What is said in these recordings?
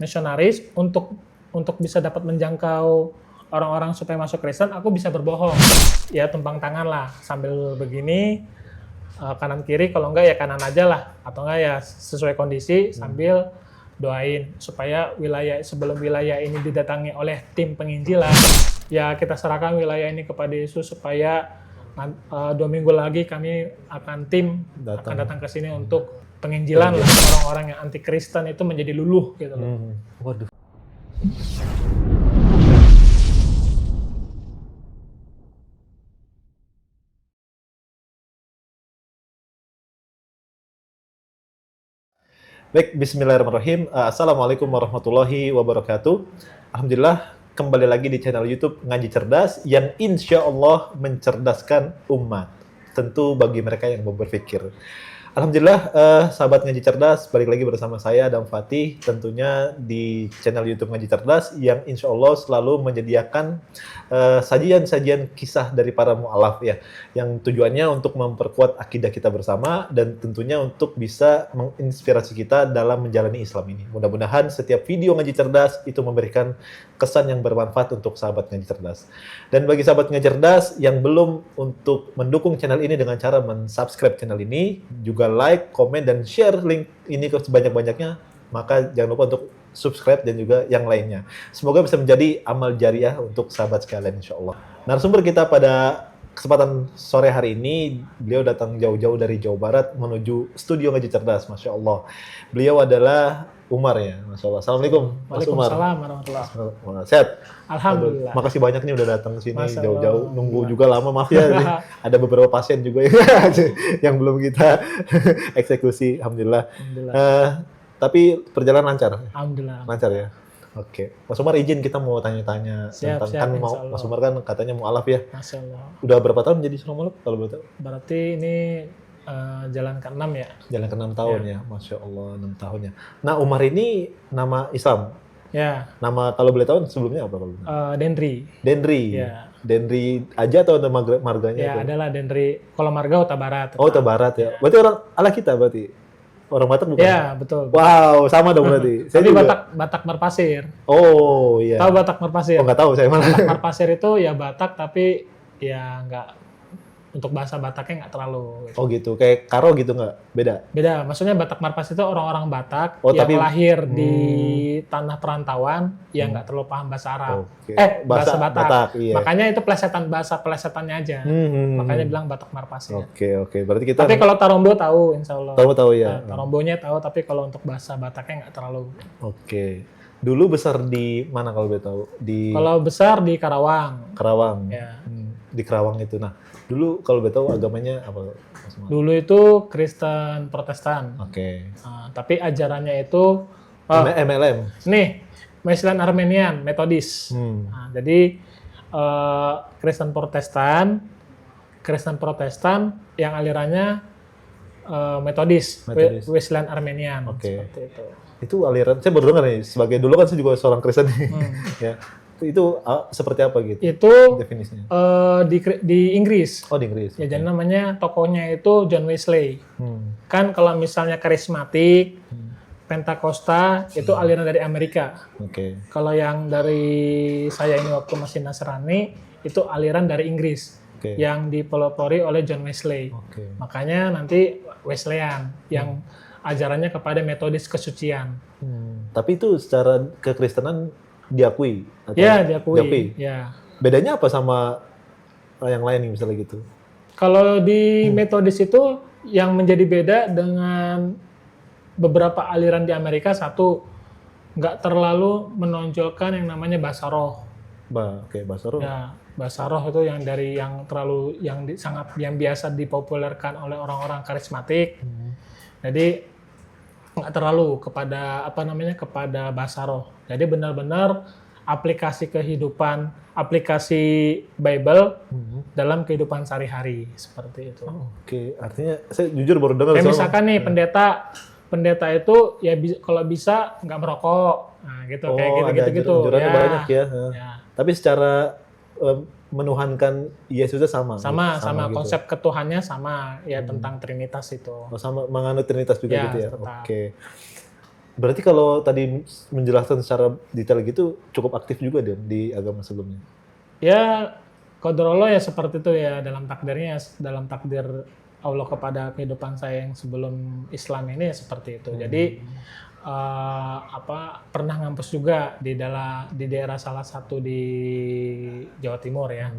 misionaris untuk bisa dapat menjangkau orang-orang supaya masuk Kristen, aku bisa berbohong. Ya tumpang tangan lah sambil begini, kanan kiri, kalau enggak ya kanan aja lah, atau enggak ya sesuai kondisi sambil doain supaya sebelum wilayah ini didatangi oleh tim penginjilan, ya kita serahkan wilayah ini kepada Yesus supaya 2 minggu lagi kami akan datang ke sini untuk penginjilan lah, orang-orang yang anti Kristen itu menjadi luluh gitu loh. Waduh. Baik, bismillahirrahmanirrahim. Assalamualaikum warahmatullahi wabarakatuh. Alhamdulillah, kembali lagi di channel YouTube Ngaji Cerdas yang insya Allah mencerdaskan umat. Tentu bagi mereka yang mau berpikir. Alhamdulillah, sahabat Ngaji Cerdas, balik lagi bersama saya, Adam Fatih, tentunya di channel YouTube Ngaji Cerdas yang insya Allah selalu menyediakan sajian-sajian kisah dari para mu'alaf ya, yang tujuannya untuk memperkuat akidah kita bersama dan tentunya untuk bisa menginspirasi kita dalam menjalani Islam ini. Mudah-mudahan setiap video Ngaji Cerdas itu memberikan kesan yang bermanfaat untuk sahabat Ngaji Cerdas. Dan bagi sahabat Ngaji Cerdas yang belum untuk mendukung channel ini dengan cara mensubscribe channel ini, juga like, komen, dan share link ini ke sebanyak-banyaknya, maka jangan lupa untuk subscribe dan juga yang lainnya. Semoga bisa menjadi amal jariah untuk sahabat sekalian insya Allah. Narasumber kita pada kesempatan sore hari ini, beliau datang jauh-jauh dari Jawa Barat menuju studio Ngaji Cerdas, Masya Allah. Beliau adalah Umar ya, Masya Allah. Assalamualaikum, Mas Umar. Waalaikumsalam warahmatullahi wabarakatuh. Sehat? Alhamdulillah. Aduh, makasih banyak nih udah datang sini jauh-jauh, nunggu Alhamdulillah. juga lama, maaf ya. Ada beberapa pasien juga yang belum kita eksekusi, Alhamdulillah. Tapi perjalanan lancar? Alhamdulillah. Lancar ya? Oke. Mas Umar izin kita mau tanya-tanya tentang, kan Mas Umar kan katanya mu'alaf ya? Masya Allah. Udah berapa tahun menjadi seorang mu'alaf kalau boleh tahu? Berarti ini jalan ke-6 ya? Jalan ke-6 tahun ya, Masya Allah 6 tahun ya. Nah Umar ini nama Islam? Ya. Nama kalau boleh tahu sebelumnya apa? Dendri. Dendri? Ya. Dendri aja atau nama marganya? Ya itu? adalah Dendri, kalau marga Huta Barat. Oh Huta Barat ya. Berarti orang ala kita berarti? Orang Batak bukan? Ya betul. Wow, sama dong berarti. Tapi Batak Merpasir. Oh iya. Tahu Batak Merpasir? Oh nggak tahu saya malah. Batak Merpasir itu ya Batak tapi ya nggak, untuk bahasa Bataknya nggak terlalu. Oh gitu, kayak Karo gitu nggak? Beda? Beda, maksudnya Batak Marpas itu orang-orang Batak yang tapi lahir di tanah perantauan yang nggak terlalu paham bahasa Arab. Bahasa Batak. Iya. Makanya itu pelesetannya aja. Makanya bilang Batak Marpas. Oke. Berarti kita. Tapi kalau Tarombo tahu, insya Allah. Tahu ya. Nah, Tarombonya tahu, tapi kalau untuk bahasa Bataknya nggak terlalu. Oke. Dulu besar di mana kalau boleh tahu? Kalau besar di Karawang. Karawang. Ya. Di Karawang itu. Nah, dulu kalau boleh tahu agamanya apa? Dulu itu Kristen Protestan. Oke. Nah, tapi ajarannya itu MLM. Nih, Islam Armenian, Metodis. Nah, jadi Kristen Protestan yang alirannya Metodis. Wesleyan Armenian. Oke. Seperti itu. Itu aliran, saya baru dengar nih, sebagai dulu kan saya juga seorang Kristen ya. Itu seperti apa gitu? Itu definisinya? Di Inggris. Oh di Inggris. Ya, jadi namanya tokohnya itu John Wesley. Kan kalau misalnya karismatik, Pentakosta itu aliran dari Amerika. Kalau yang dari saya ini waktu masih Nasrani itu aliran dari Inggris. Yang dipelopori oleh John Wesley. Makanya nanti Wesleyan yang ajarannya kepada metodis kesucian. Tapi itu secara kekristenan diakui? Ya, diakui. Ya. Bedanya apa sama yang lain misalnya gitu? Kalau di metodis itu yang menjadi beda dengan beberapa aliran di Amerika, satu, nggak terlalu menonjolkan yang namanya bahasa roh. Bahasa roh. Ya, bahasa roh itu yang biasa dipopulerkan oleh orang-orang karismatik. Jadi nggak terlalu kepada bahasa roh. Jadi benar-benar aplikasi kehidupan, aplikasi Bible dalam kehidupan sehari-hari seperti itu. Artinya saya jujur baru dengar. Misalkan nih pendeta itu ya kalau bisa nggak merokok, nah gitu, kayak gitu. Ya. Banyak ya. Tapi secara menuhankan Yesusnya sama gitu. Konsep ketuhannya sama ya, tentang Trinitas itu. Sama menganut Trinitas juga gitu ya. Berarti kalau tadi menjelaskan secara detail gitu cukup aktif juga dia di agama sebelumnya. Ya, qadarullah ya seperti itu ya dalam takdirnya, dalam takdir Allah kepada kehidupan saya yang sebelum Islam ini ya seperti itu. Jadi pernah ngampus juga di daerah salah satu di Jawa Timur ya.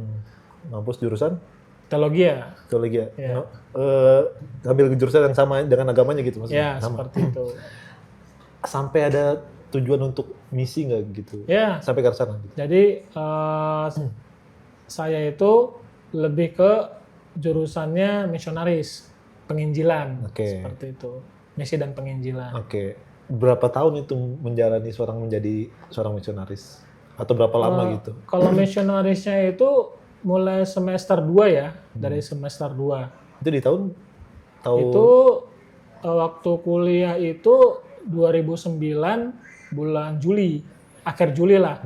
Ngampus jurusan Teologi ya. teologi ya. Ya. Ambil jurusan yang sama dengan agamanya gitu maksudnya. Ya, Sama. seperti itu. Sampai ada tujuan untuk misi nggak gitu? Ya, Sampai ke sana gitu. jadi saya itu lebih ke jurusannya misionaris, penginjilan, Oke. seperti itu. Misi dan penginjilan. Oke. Berapa tahun itu menjalani menjadi seorang misionaris? Atau berapa lama gitu? Kalau misionarisnya itu mulai semester 2 ya, dari semester 2. Itu di tahun Itu waktu kuliah itu 2009 bulan Juli, akhir Juli lah.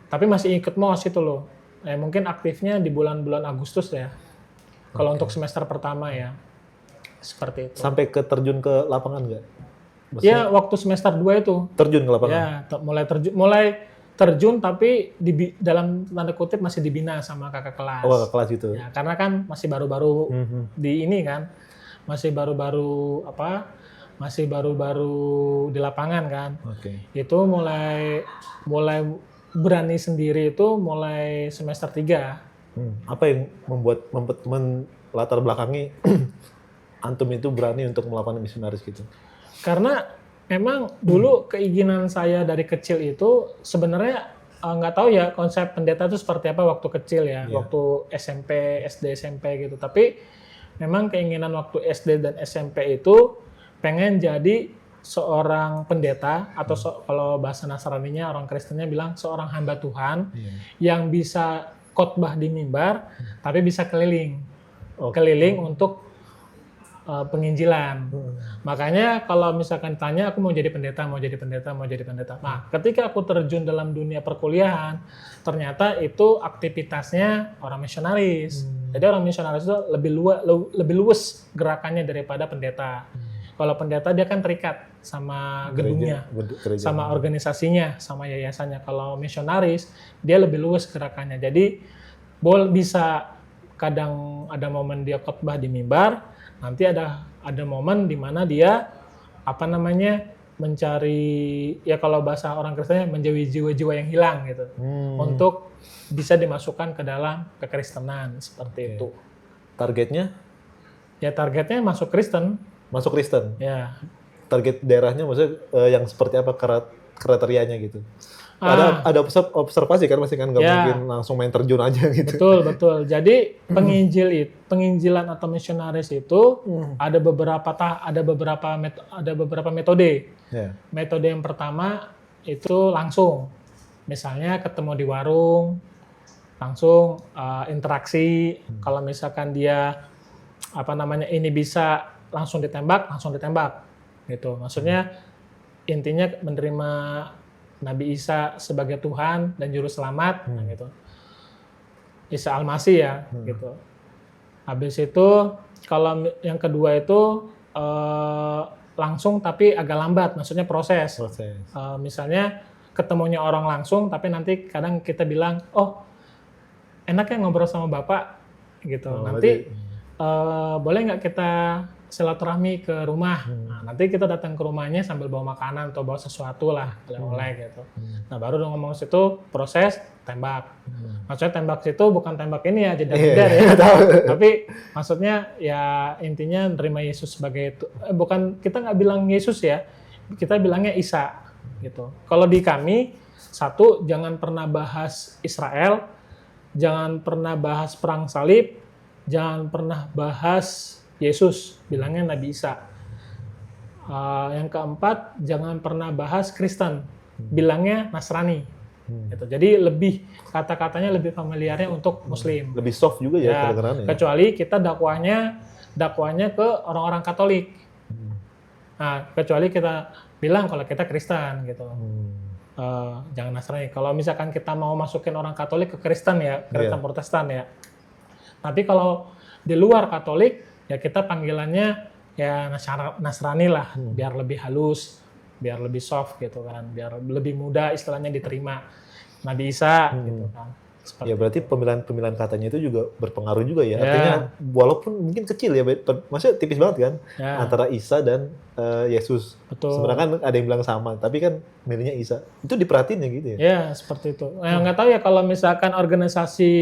Tapi masih ikut MOS itu loh. Mungkin aktifnya di bulan-bulan Agustus ya. Kalau untuk semester pertama ya. Seperti itu. sampai ke terjun ke lapangan nggak? Ya, waktu semester 2 itu. Terjun ke lapangan. Ya, mulai terjun tapi dalam tanda kutip masih dibina sama kakak kelas. Oh, ke kelas gitu. Ya, karena kan masih baru-baru di ini kan. Masih baru-baru di lapangan kan. Oke. Itu mulai berani sendiri itu mulai semester 3. Apa yang melatar belakangi antum itu berani untuk melakukan misionaris gitu? Karena memang dulu keinginan saya dari kecil itu sebenarnya nggak tahu ya konsep pendeta itu seperti apa waktu kecil ya, waktu SD, SMP gitu. Tapi memang keinginan waktu SD dan SMP itu pengen jadi seorang pendeta atau kalau bahasa Nasraninya orang Kristennya bilang seorang hamba Tuhan yang bisa khotbah di mimbar tapi bisa keliling untuk penginjilan. Makanya kalau misalkan tanya aku mau jadi pendeta. Nah, ketika aku terjun dalam dunia perkuliahan, ternyata itu aktivitasnya orang misionaris. Jadi orang misionaris itu lebih luas gerakannya daripada pendeta. Kalau pendeta dia kan terikat sama gedungnya, sama organisasinya, sama yayasannya. Kalau misionaris dia lebih luas gerakannya. Jadi bisa kadang ada momen dia khotbah di mimbar, nanti ada momen di mana dia mencari ya kalau bahasa orang Kristennya menjauhi jiwa-jiwa yang hilang gitu. Untuk bisa dimasukkan ke dalam kekristenan seperti itu. Targetnya? Ya targetnya masuk Kristen. Masuk Kristen. Ya. Target daerahnya maksudnya yang seperti apa kriterianya gitu. Ada observasi kan masih kan nggak mungkin langsung main terjun aja gitu. Betul. Jadi penginjilan atau misionaris itu ada beberapa metode. Metode yang pertama itu langsung. Misalnya ketemu di warung, langsung interaksi. Kalau misalkan dia ini bisa langsung ditembak gitu. Maksudnya intinya menerima Nabi Isa sebagai Tuhan dan Juru Selamat, gitu. Isa Al-Masih ya, gitu. Habis itu, kalau yang kedua itu langsung tapi agak lambat, maksudnya proses. Misalnya ketemunya orang langsung, tapi nanti kadang kita bilang, oh enaknya ngobrol sama Bapak, gitu. Nanti boleh nggak kita silaturahmi ke rumah. Nah, nanti kita datang ke rumahnya sambil bawa makanan atau bawa sesuatu lah, oleh-oleh gitu. Nah, baru udah ngomong situ proses tembak. Maksudnya tembak situ bukan tembak ini ya, jedar-jedar ya. Tapi maksudnya ya intinya nerima Yesus sebagai bukan, kita nggak bilang Yesus ya, kita bilangnya Isa gitu. Kalau di kami, satu, jangan pernah bahas Israel, jangan pernah bahas perang salib, jangan pernah bahas Yesus, bilangnya Nabi Isa. Yang keempat, jangan pernah bahas Kristen, bilangnya Nasrani. Gitu. Jadi lebih kata-katanya lebih familiarnya untuk Muslim. Lebih soft juga ya kedengarannya. Kecuali kita dakwanya ke orang-orang Katolik. Nah, kecuali kita bilang kalau kita Kristen gitu. Jangan Nasrani. Kalau misalkan kita mau masukin orang Katolik ke Kristen ya, Kristen Protestan ya. Tapi kalau di luar Katolik ya kita panggilannya ya Nasrani lah, biar lebih halus. biar lebih soft gitu kan, biar lebih mudah istilahnya diterima Nabi Isa gitu kan. Seperti Ya berarti itu. pemilihan katanya itu juga berpengaruh juga ya. Ya. Artinya walaupun mungkin kecil ya, maksudnya tipis banget kan Ya, antara Isa dan Yesus. betul. Sebenarnya kan ada yang bilang sama, tapi kan milihnya Isa. Itu diperhatiin ya gitu ya. Ya, seperti itu. Nggak tahu ya kalau misalkan organisasi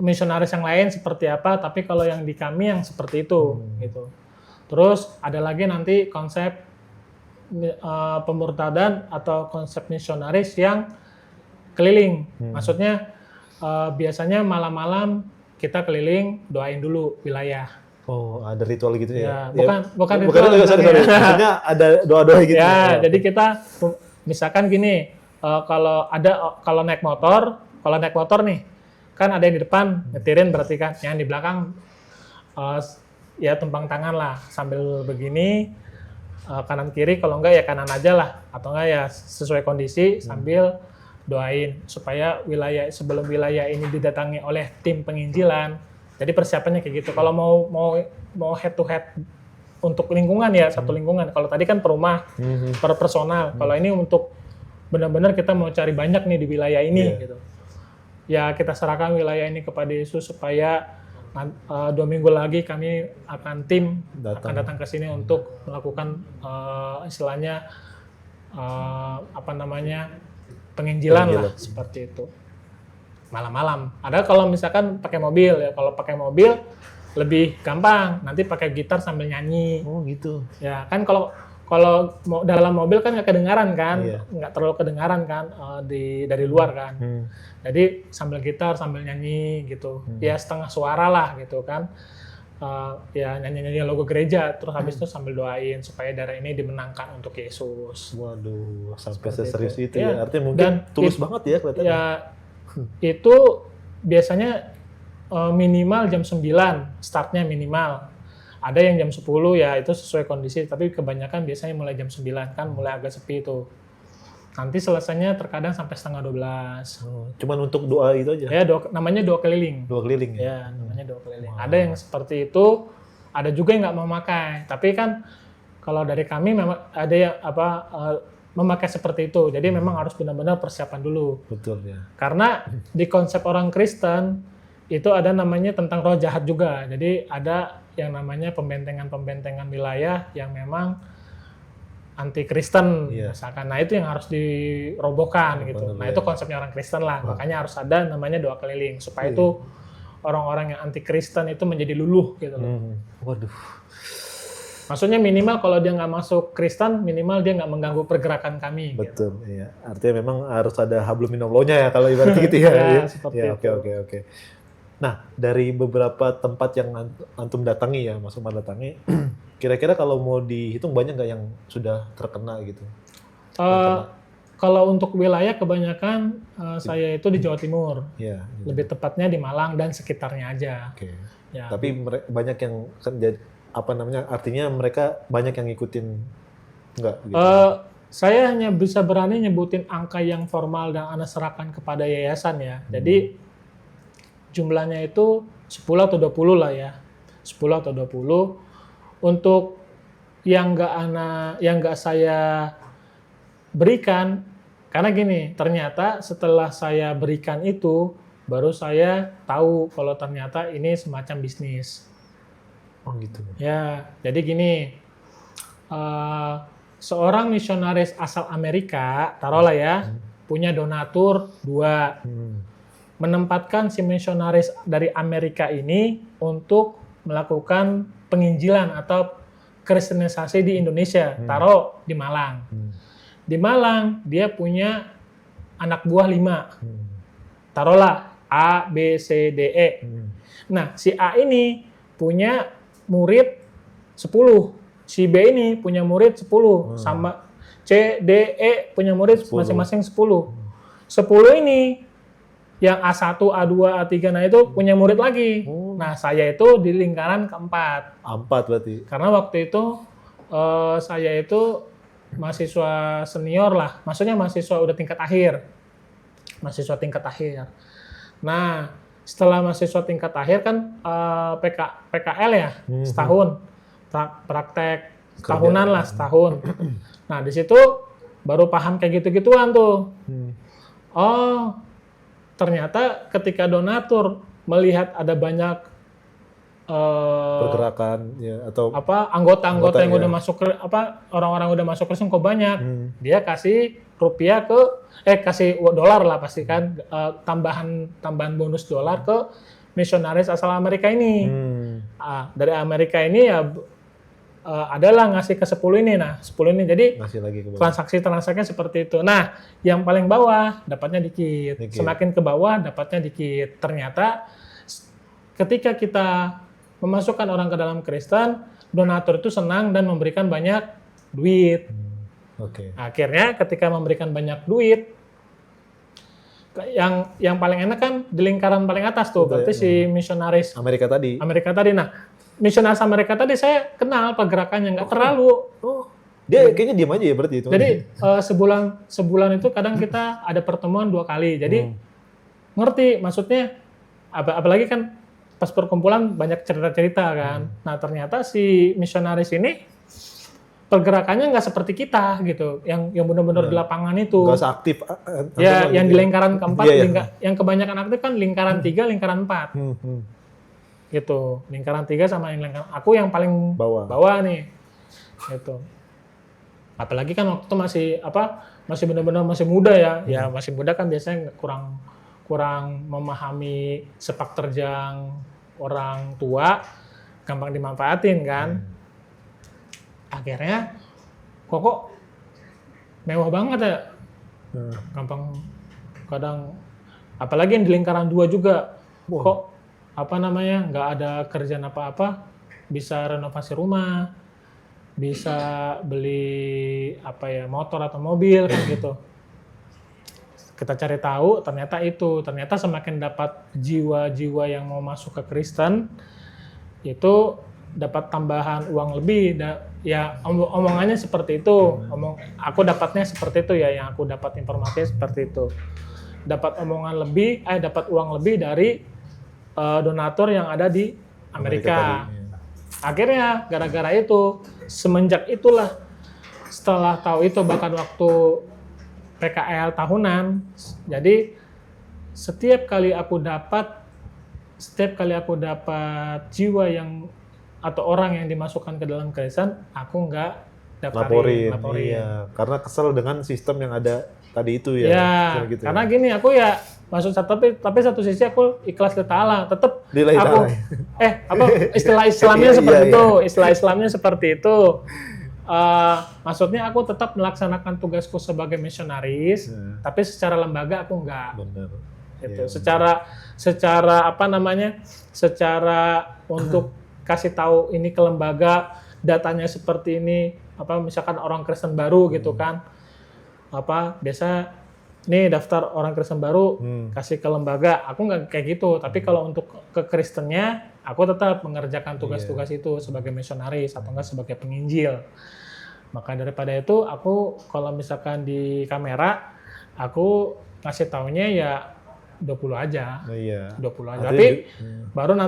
misionaris yang lain seperti apa, tapi kalau yang di kami yang seperti itu gitu. Terus ada lagi nanti konsep pemurtadan atau konsep misionaris yang keliling. Maksudnya biasanya malam-malam kita keliling doain dulu wilayah. Oh, ada ritual gitu ya? Bukan ritual. Sorry. Maksudnya ada doa-doa gitu. Ya, jadi kita misalkan gini, kalau naik motor nih, kan ada yang di depan nyetirin berarti kan, yang di belakang ya tumpang tangan lah sambil begini, kanan kiri, kalau enggak ya kanan aja lah, atau enggak ya sesuai kondisi sambil doain supaya sebelum wilayah ini didatangi oleh tim penginjilan. Jadi persiapannya kayak gitu. Kalau mau head to head untuk lingkungan ya satu lingkungan. Kalau tadi kan per rumah, per personal. Kalau ini untuk benar-benar kita mau cari banyak nih di wilayah ini gitu. Ya kita serahkan wilayah ini kepada Yesus supaya 2 minggu lagi kami akan akan datang ke sini untuk melakukan istilahnya penginjilan lah seperti itu. Malam-malam. Ada kalau misalkan pakai mobil ya. Kalau pakai mobil lebih gampang. Nanti pakai gitar sambil nyanyi. Oh gitu. Ya kan kalau dalam mobil kan nggak kedengaran kan, nggak terlalu kedengaran kan dari luar kan. Jadi sambil gitar sambil nyanyi gitu. Ya setengah suara lah gitu kan. Ya nyanyi-nyanyi logo gereja, terus habis itu sambil doain supaya daerah ini dimenangkan untuk Yesus. Waduh, sampai seserius itu Ya. ya. Artinya mungkin tulus banget ya kelihatannya. Ya itu biasanya minimal jam 9 startnya minimal. Ada yang jam 10 ya itu sesuai kondisi, tapi kebanyakan biasanya mulai jam 9 kan mulai agak sepi itu. Nanti selesainya terkadang sampai setengah 12. Cuman untuk doa itu aja? Ya, namanya doa keliling. Doa keliling ya? Ya, namanya doa keliling. Ada yang seperti itu, ada juga yang nggak memakai. Tapi kan kalau dari kami memang ada yang memakai seperti itu. Jadi memang harus benar-benar persiapan dulu. Betul ya. Karena di konsep orang Kristen itu ada namanya tentang roh jahat juga. Jadi ada yang namanya pembentengan wilayah yang memang anti Kristen misalkan. Nah itu yang harus dirobohkan gitu. Nah itu konsepnya orang Kristen lah. Makanya harus ada namanya doa keliling supaya itu orang-orang yang anti Kristen itu menjadi luluh gitu loh. Waduh. Maksudnya minimal kalau dia nggak masuk Kristen, minimal dia nggak mengganggu pergerakan kami. Betul, iya. Artinya memang harus ada hablum minallahnya ya kalau ibarat gitu ya. Seperti itu. Oke. Nah, dari beberapa tempat yang antum datangi ya, Mas Umar datangi, kira-kira kalau mau dihitung banyak nggak yang sudah terkena gitu? Kalau untuk wilayah kebanyakan saya itu di Jawa Timur. Iya. Lebih tepatnya di Malang dan sekitarnya aja. Oke. Ya. Tapi banyak yang artinya mereka banyak yang ngikutin nggak gitu? Saya hanya bisa berani nyebutin angka yang formal dan Anda serahkan kepada yayasan ya. Jadi jumlahnya itu 10 atau 20 lah ya. 10 atau 20. Untuk yang nggak saya berikan, karena gini, ternyata setelah saya berikan itu, baru saya tahu kalau ternyata ini semacam bisnis. Oh gitu. Ya, jadi gini, seorang misionaris asal Amerika, taruhlah ya, punya donatur 2, menempatkan si misionaris dari Amerika ini untuk melakukan penginjilan atau kristenisasi di Indonesia, taruh di Malang. Di Malang dia punya anak buah 5, taruhlah A, B, C, D, E. Nah, si A ini punya murid 10, si B ini punya murid 10, sama C, D, E punya murid masing-masing 10. 10 ini yang A1, A2, A3, nah itu punya murid lagi. Nah, saya itu di lingkaran keempat. 4 berarti? Karena waktu itu saya itu mahasiswa senior lah, maksudnya mahasiswa udah tingkat akhir. Mahasiswa tingkat akhir. Nah, setelah mahasiswa tingkat akhir kan PKL ya, setahun praktek Tahunan lah, setahun. Nah, di situ baru paham kayak gitu-gituan tuh. Oh, ternyata ketika donatur melihat ada banyak pergerakan ya atau anggota yang ya. udah masuk orang-orang udah masuk Kristen kok banyak, dia kasih rupiah kasih dolar lah pasti kan, tambahan bonus dolar ke misionaris asal Amerika ini. Dari Amerika ini ya adalah ngasih ke 10 ini. Nah, 10 ini jadi ngasih lagi ke bawah. transaksinya seperti itu. Nah, yang paling bawah dapatnya dikit. Semakin ke bawah dapatnya dikit. Ternyata ketika kita memasukkan orang ke dalam Kristen, donatur itu senang dan memberikan banyak duit. Akhirnya ketika memberikan banyak duit, yang paling enak kan di lingkaran paling atas tuh, berarti si misionaris Amerika tadi. Nah, misionaris Amerika tadi saya kenal pergerakannya, nggak terlalu. Dia kayaknya diam aja ya berarti itu. Jadi sebulan itu kadang kita ada pertemuan 2 kali. Jadi ngerti maksudnya, apalagi kan pas perkumpulan banyak cerita-cerita kan. Nah, ternyata si misionaris ini pergerakannya nggak seperti kita gitu, yang benar-benar di lapangan itu. Nggak seaktif. Ya, yang di lingkaran keempat, yang kebanyakan aktif kan lingkaran 3, lingkaran 4. Gitu, lingkaran 3 sama yang lingkaran. Aku yang paling bawah nih. Gitu. Apalagi kan waktu itu masih benar-benar masih muda ya. Ya masih muda kan biasanya kurang memahami sepak terjang orang tua, gampang dimanfaatin kan. Akhirnya kok mewah banget ya. Gampang kadang apalagi yang di lingkaran 2 juga. Kok nggak ada kerjaan apa-apa, bisa renovasi rumah, bisa beli motor atau mobil kan gitu. Kita cari tahu, ternyata semakin dapat jiwa-jiwa yang mau masuk ke Kristen, itu dapat tambahan uang lebih. Ya omongannya seperti itu, aku dapatnya seperti itu ya, yang aku dapat informasinya seperti itu. Dapat uang lebih dari donatur yang ada di Amerika. Akhirnya gara-gara itu, semenjak itulah, setelah tahu itu bahkan waktu PKL tahunan, jadi setiap kali aku dapat jiwa yang atau orang yang dimasukkan ke dalam Kristen, aku nggak laporin. Iya, karena kesel dengan sistem yang ada tadi itu ya. Ya, gitu karena gini, aku ya maksud tapi satu sisi aku ikhlas ke Allah, tetap aku istilah Islamnya seperti itu, istilah Islamnya seperti itu. Maksudnya aku tetap melaksanakan tugasku sebagai misionaris, tapi secara lembaga aku enggak. Benar. Gitu. Secara untuk kasih tahu ini ke lembaga, datanya seperti ini, misalkan orang Kristen baru gitu kan. Biasa nih daftar orang Kristen baru kasih ke lembaga, aku nggak kayak gitu. Tapi kalau untuk ke Kristennya, aku tetap mengerjakan tugas-tugas itu sebagai misionaris atau enggak sebagai penginjil. Maka daripada itu, aku kalau misalkan di kamera, aku ngasih taunya ya 20 aja. 20 aja. Tapi baru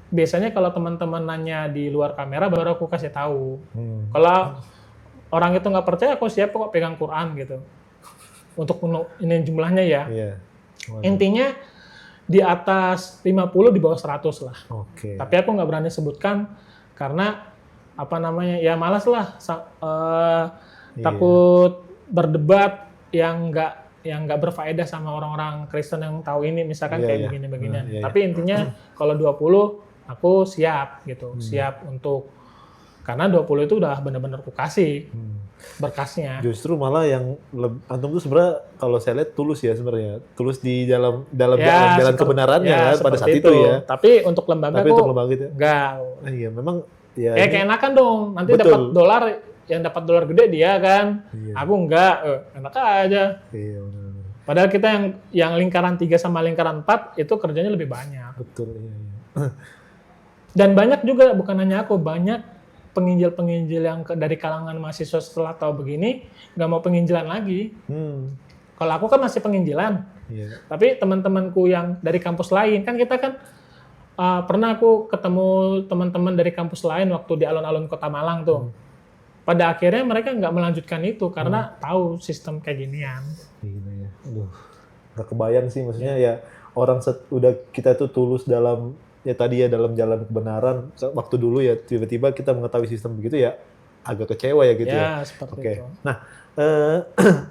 biasanya kalau teman-teman nanya di luar kamera, baru aku kasih tahu. Kalau orang itu nggak percaya, aku siap kok pegang Quran gitu. Untuk ini jumlahnya ya. Intinya di atas 50, di bawah 100 lah. Tapi aku nggak berani sebutkan karena ya malas lah, takut berdebat yang nggak berfaedah sama orang-orang Kristen yang tahu ini, misalkan kayak begini-beginian. Tapi intinya kalau 20 aku siap gitu, siap untuk, karena 20 itu udah benar-benar aku kasih berkasnya. Justru malah yang antum tuh sebenarnya kalau saya lihat tulus ya sebenarnya, tulus di dalam jalan kebenarannya kan pada saat itu ya. Tapi untuk lembaga gitu, enggak. Iya, memang ya keenakan dong, nanti dapat dolar, yang dapat dolar gede dia kan, aku enggak, enak aja. Padahal kita yang lingkaran 3 sama lingkaran 4 itu kerjanya lebih banyak. Betul. Dan banyak juga, bukan hanya aku, banyak penginjil-penginjil yang dari kalangan mahasiswa setelah tahu begini nggak mau penginjilan lagi. Kalau aku kan masih penginjilan, tapi teman-temanku yang dari kampus lain, kan kita kan pernah aku ketemu teman-teman dari kampus lain waktu di alun-alun Kota Malang tuh. pada akhirnya mereka nggak melanjutkan itu karena tahu sistem kayak ginian. Gini ya. Aduh, nggak kebayang sih, maksudnya ya orang udah kita tuh tulus dalam ya tadi ya dalam jalan kebenaran, waktu dulu ya tiba-tiba kita mengetahui sistem begitu ya agak kecewa ya gitu ya. Seperti Oke. itu. Nah,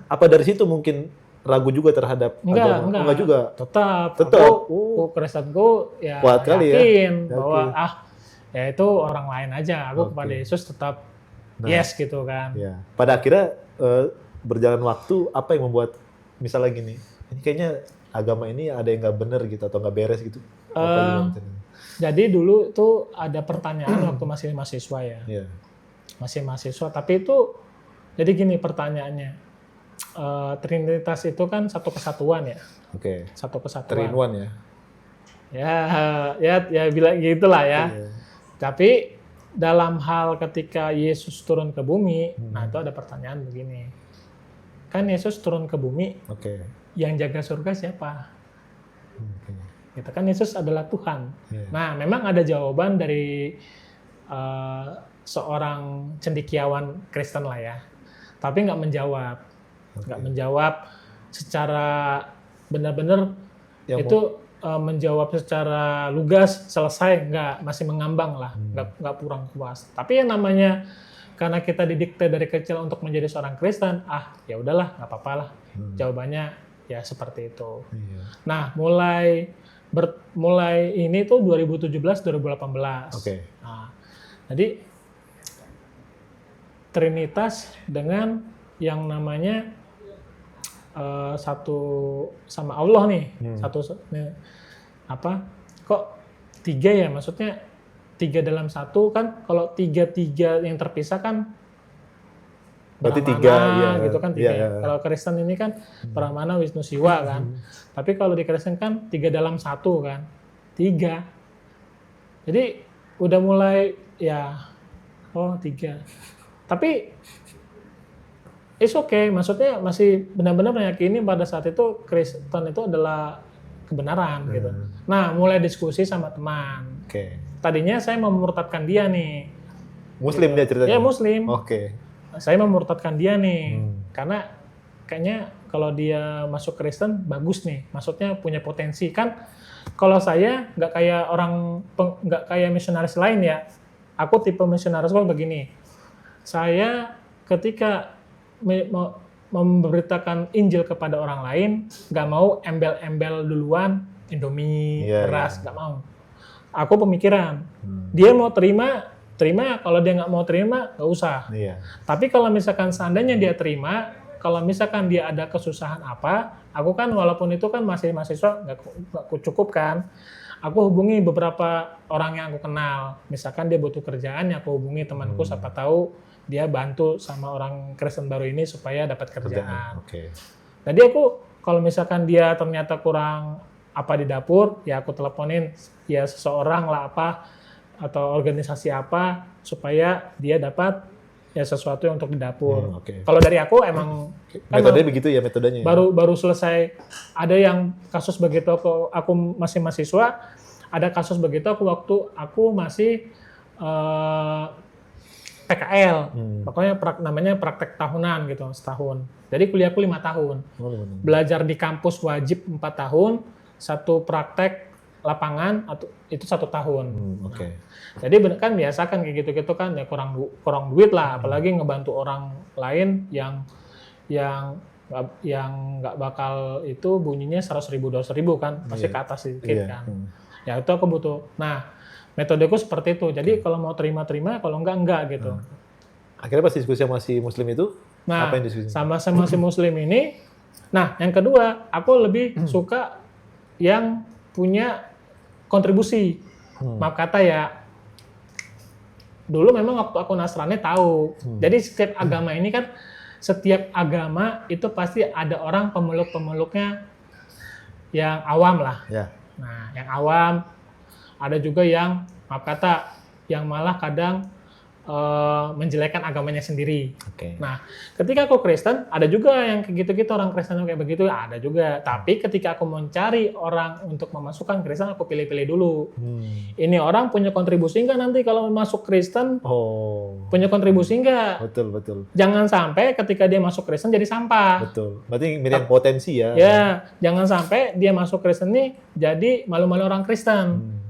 apa dari situ mungkin ragu juga terhadap agama? Enggak juga. Tetap. Tetap. Aku Kristenku ya Kuat kali ya. yakin Yakin. bahwa ya itu orang lain aja. Aku Oke. kepada Yesus tetap Nah, yes gitu kan. ya. Pada akhirnya berjalan waktu, apa yang membuat misalnya gini, ini kayaknya agama ini ada yang nggak bener gitu atau nggak beres gitu? Apa gitu? Jadi dulu tuh ada pertanyaan waktu masih mahasiswa ya. Iya. Masih mahasiswa, tapi itu jadi gini pertanyaannya. Trinitas itu kan satu kesatuan ya. Oke. Satu kesatuan. 3 in 1 ya. Ya bilang gitulah ya. Iya. Tapi dalam hal ketika Yesus turun ke bumi, nah itu ada pertanyaan begini. Kan Yesus turun ke bumi, Oke. yang jaga surga siapa? Oke. Gitu kan Yesus adalah Tuhan. Iya. Nah, memang ada jawaban dari seorang cendekiawan Kristen lah ya. Tapi nggak menjawab. Nggak menjawab secara benar-benar itu menjawab secara lugas selesai, masih mengambang lah, nggak kurang puas. Tapi yang namanya karena kita didikte dari kecil untuk menjadi seorang Kristen, ya udahlah, nggak apa-apa lah. Jawabannya ya seperti itu. Iya. Nah, mulai ini tuh 2017-2018. Oke. Nah, jadi Trinitas dengan yang namanya satu sama Allah nih, kok 3 ya, maksudnya 3 dalam 1 kan, kalau 3 yang terpisah kan Berarti Brahmana, 3 gitu kan 3 ya. Kalau Kristen ini kan Brahmana, Wisnu, Siwa kan. Tapi kalau di Kristen kan 3 dalam 1 kan. 3. Jadi udah mulai ya 3. Tapi it's okay, maksudnya masih benar-benar meyakini pada saat itu Kristen itu adalah kebenaran gitu. Nah, mulai diskusi sama teman. Oke. Tadinya saya memurtadkan dia nih. Muslim dia ceritanya? Ya, Muslim. Oke. Saya memurtadkan dia nih, karena kayaknya kalau dia masuk Kristen bagus nih, maksudnya punya potensi kan. Kalau saya nggak kayak misionaris lain ya, aku tipe misionaris kok begini. Saya ketika memberitakan Injil kepada orang lain, nggak mau embel-embel duluan Indomie, beras, nggak mau. Aku pemikiran, dia mau terima, kalau dia nggak mau terima, nggak usah. Iya. Tapi kalau misalkan seandainya dia terima, kalau misalkan dia ada kesusahan apa, aku kan walaupun itu kan masih mahasiswa, nggak cukup kan, aku hubungi beberapa orang yang aku kenal. Misalkan dia butuh kerjaan, ya aku hubungi temanku, siapa tahu dia bantu sama orang Kristen baru ini supaya dapat kerjaan. Oke. Jadi aku kalau misalkan dia ternyata kurang apa di dapur, ya aku teleponin ya seseorang lah apa atau organisasi apa supaya dia dapat ya sesuatu yang untuk di dapur. Kalau dari aku emang metodenya begitu ya metodenya. Baru selesai ada yang kasus begitu aku masih mahasiswa, ada kasus begitu waktu aku masih PKL, pokoknya namanya praktek tahunan gitu, setahun. Jadi kuliahku 5 tahun. Belajar di kampus wajib 4 tahun, 1 praktek lapangan itu 1 tahun. Oke. Jadi kan biasa kan kayak gitu-gitu kan ya kurang duit lah, apalagi ngebantu orang lain yang nggak bakal itu bunyinya 100.000 200.000 kan, pasti ke atas sedikit kan. Ya itu aku butuh. Nah, metodeku seperti itu. Jadi kalau mau terima, kalau enggak gitu. Akhirnya pas diskusi sama si Muslim itu, apa yang diskusi? Sama si Muslim ini. Nah, yang kedua, aku lebih suka yang punya kontribusi. Maaf kata ya, dulu memang waktu aku Nasrani tahu. Jadi setiap agama ini kan, setiap agama itu pasti ada orang pemeluk-pemeluknya yang awam lah. Ya. Nah, yang awam, ada juga yang, maaf kata, yang malah kadang menjelekkan agamanya sendiri. Oke. Nah, ketika aku Kristen, ada juga yang kayak gitu-gitu, orang Kristen yang kayak begitu, ada juga. Tapi ketika aku mencari orang untuk memasukkan Kristen, aku pilih-pilih dulu. Ini orang punya kontribusi nggak nanti kalau masuk Kristen? Oh. Punya kontribusi nggak? Betul. Jangan sampai ketika dia masuk Kristen jadi sampah. Betul. Berarti milih yang potensi ya. Ya, jangan sampai dia masuk Kristen nih jadi malu-malu orang Kristen.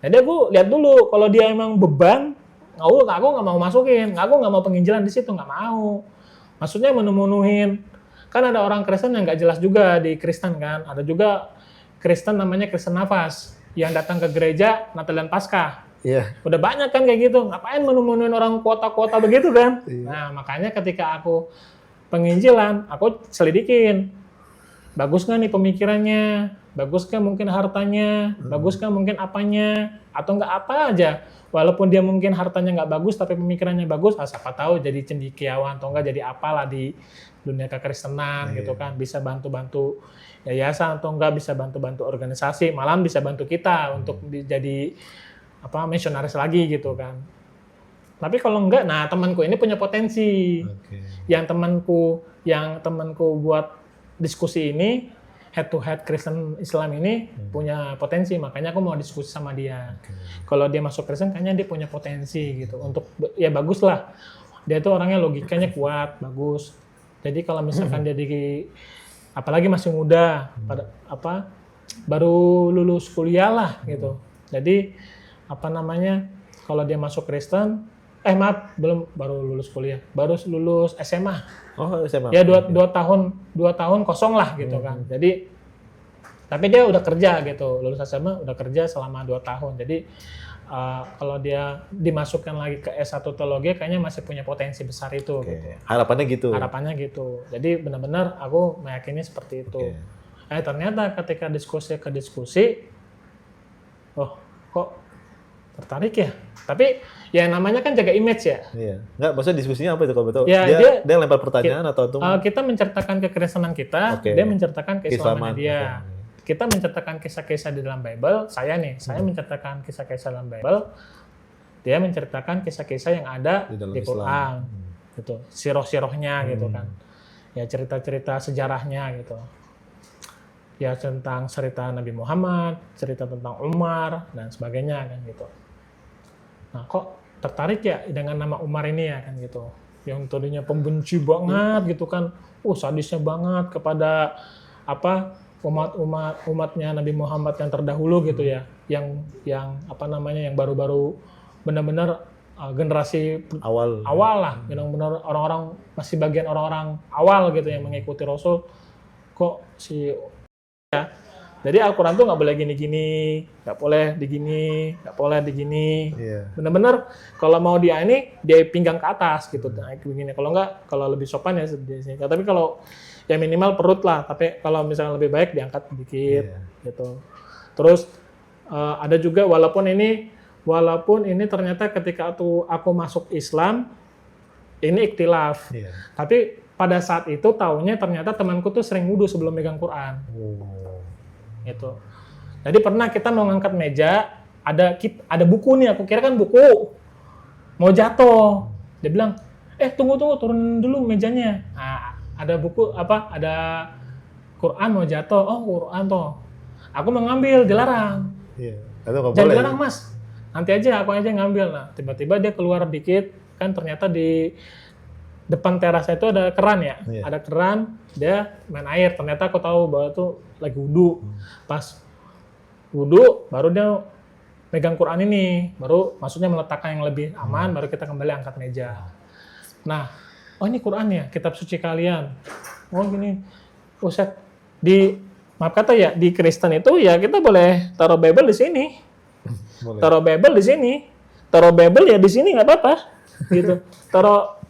Jadi aku lihat dulu, kalau dia emang beban, aku nggak mau masukin, aku nggak mau penginjilan di situ, nggak mau. Maksudnya menuhin. Kan ada orang Kristen yang nggak jelas juga di Kristen kan. Ada juga Kristen namanya Kristen nafas, yang datang ke gereja Natal dan Paskah. Iya. Udah banyak kan kayak gitu, ngapain menuhin orang kuota-kuota begitu kan. Iya. Nah makanya ketika aku penginjilan, aku selidikin. Bagus nggak nih pemikirannya? Bagus nggak mungkin hartanya? Bagus nggak mungkin apanya? Atau nggak apa aja? Walaupun dia mungkin hartanya nggak bagus, tapi pemikirannya bagus, siapa tahu jadi cendekiawan atau nggak jadi apalah di dunia kekristenan gitu kan. Bisa bantu-bantu yayasan atau nggak bisa bantu-bantu organisasi, malah bisa bantu kita untuk jadi misionaris lagi gitu kan. Tapi kalau enggak, nah temanku ini punya potensi. Yang temanku buat diskusi ini, head to head Kristen Islam ini punya potensi, makanya aku mau diskusi sama dia. Kalau dia masuk Kristen, kayaknya dia punya potensi gitu. Untuk ya bagus lah. Dia tuh orangnya logikanya kuat, bagus. Jadi kalau misalkan dia apalagi masih muda, baru lulus kuliah lah gitu. Jadi kalau dia masuk Kristen, baru lulus kuliah, baru lulus SMA. Oh, SMA. Ya 2 tahun kosong lah gitu kan. Jadi tapi dia udah kerja gitu, lulus SMA udah kerja selama 2 tahun. Jadi kalau dia dimasukkan lagi ke S1 teologi kayaknya masih punya potensi besar itu gitu. Harapannya gitu. Harapannya gitu. Jadi benar-benar aku meyakini seperti itu. Ternyata ketika diskusi ke diskusi, kok tertarik ya? Tapi ya namanya kan jaga image ya. Iya. Nggak, maksudnya diskusinya apa itu kalau betul? Ya, dia lempar pertanyaan atau kita menceritakan kekristenan kita, dia menceritakan keislamannya dia. Kita menceritakan kisah-kisah di dalam Bible, saya menceritakan kisah-kisah dalam Bible, dia menceritakan kisah-kisah yang ada di Quran. Gitu. Siroh-sirohnya gitu kan. Ya cerita-cerita sejarahnya gitu. Ya tentang cerita Nabi Muhammad, cerita tentang Umar dan sebagainya kan gitu. Nah, kok tertarik ya dengan nama Umar ini ya kan gitu. Yang tadinya pembenci banget gitu kan. Sadisnya banget kepada umatnya Nabi Muhammad yang terdahulu gitu ya. Yang yang baru-baru benar-benar generasi awal lah. Benar-benar orang-orang masih bagian orang-orang awal gitu yang mengikuti Rasul. Kok jadi Al-Quran tuh nggak boleh gini-gini, nggak boleh digini, nggak boleh digini. Bener-bener kalau mau dia pinggang ke atas gitu, naik begini. Kalau nggak, kalau lebih sopan ya sini. Tapi kalau ya minimal perut lah. Tapi kalau misalnya lebih baik diangkat sedikit gitu. Terus ada juga walaupun ini ternyata ketika aku masuk Islam ini ikhtilaf. Tapi pada saat itu taunya ternyata temanku tuh sering wudu sebelum megang Quran. Gitu. Jadi pernah kita mau ngangkat meja, ada buku nih, aku kira kan buku mau jatuh. Dia bilang, tunggu turun dulu mejanya. Nah, ada buku ada Quran mau jatuh. Oh, Quran toh. Aku mau ngambil, dilarang. Jangan dilarang, Mas. Nanti aja aku ngambil. Nah, tiba-tiba dia keluar dikit, kan ternyata di depan teras itu ada keran ya, ada keran, dia main air. Ternyata aku tahu bahwa itu lagi wudu. Pas wudu, baru dia megang Quran ini, baru maksudnya meletakkan yang lebih aman, baru kita kembali angkat meja. Nah, ini Quran ya, kitab suci kalian. Oh gini, Ustaz, maaf kata ya, di Kristen itu ya kita boleh taruh Bible di sini, taruh Bible di sini, taruh Bible ya di sini nggak apa-apa, gitu. Taruh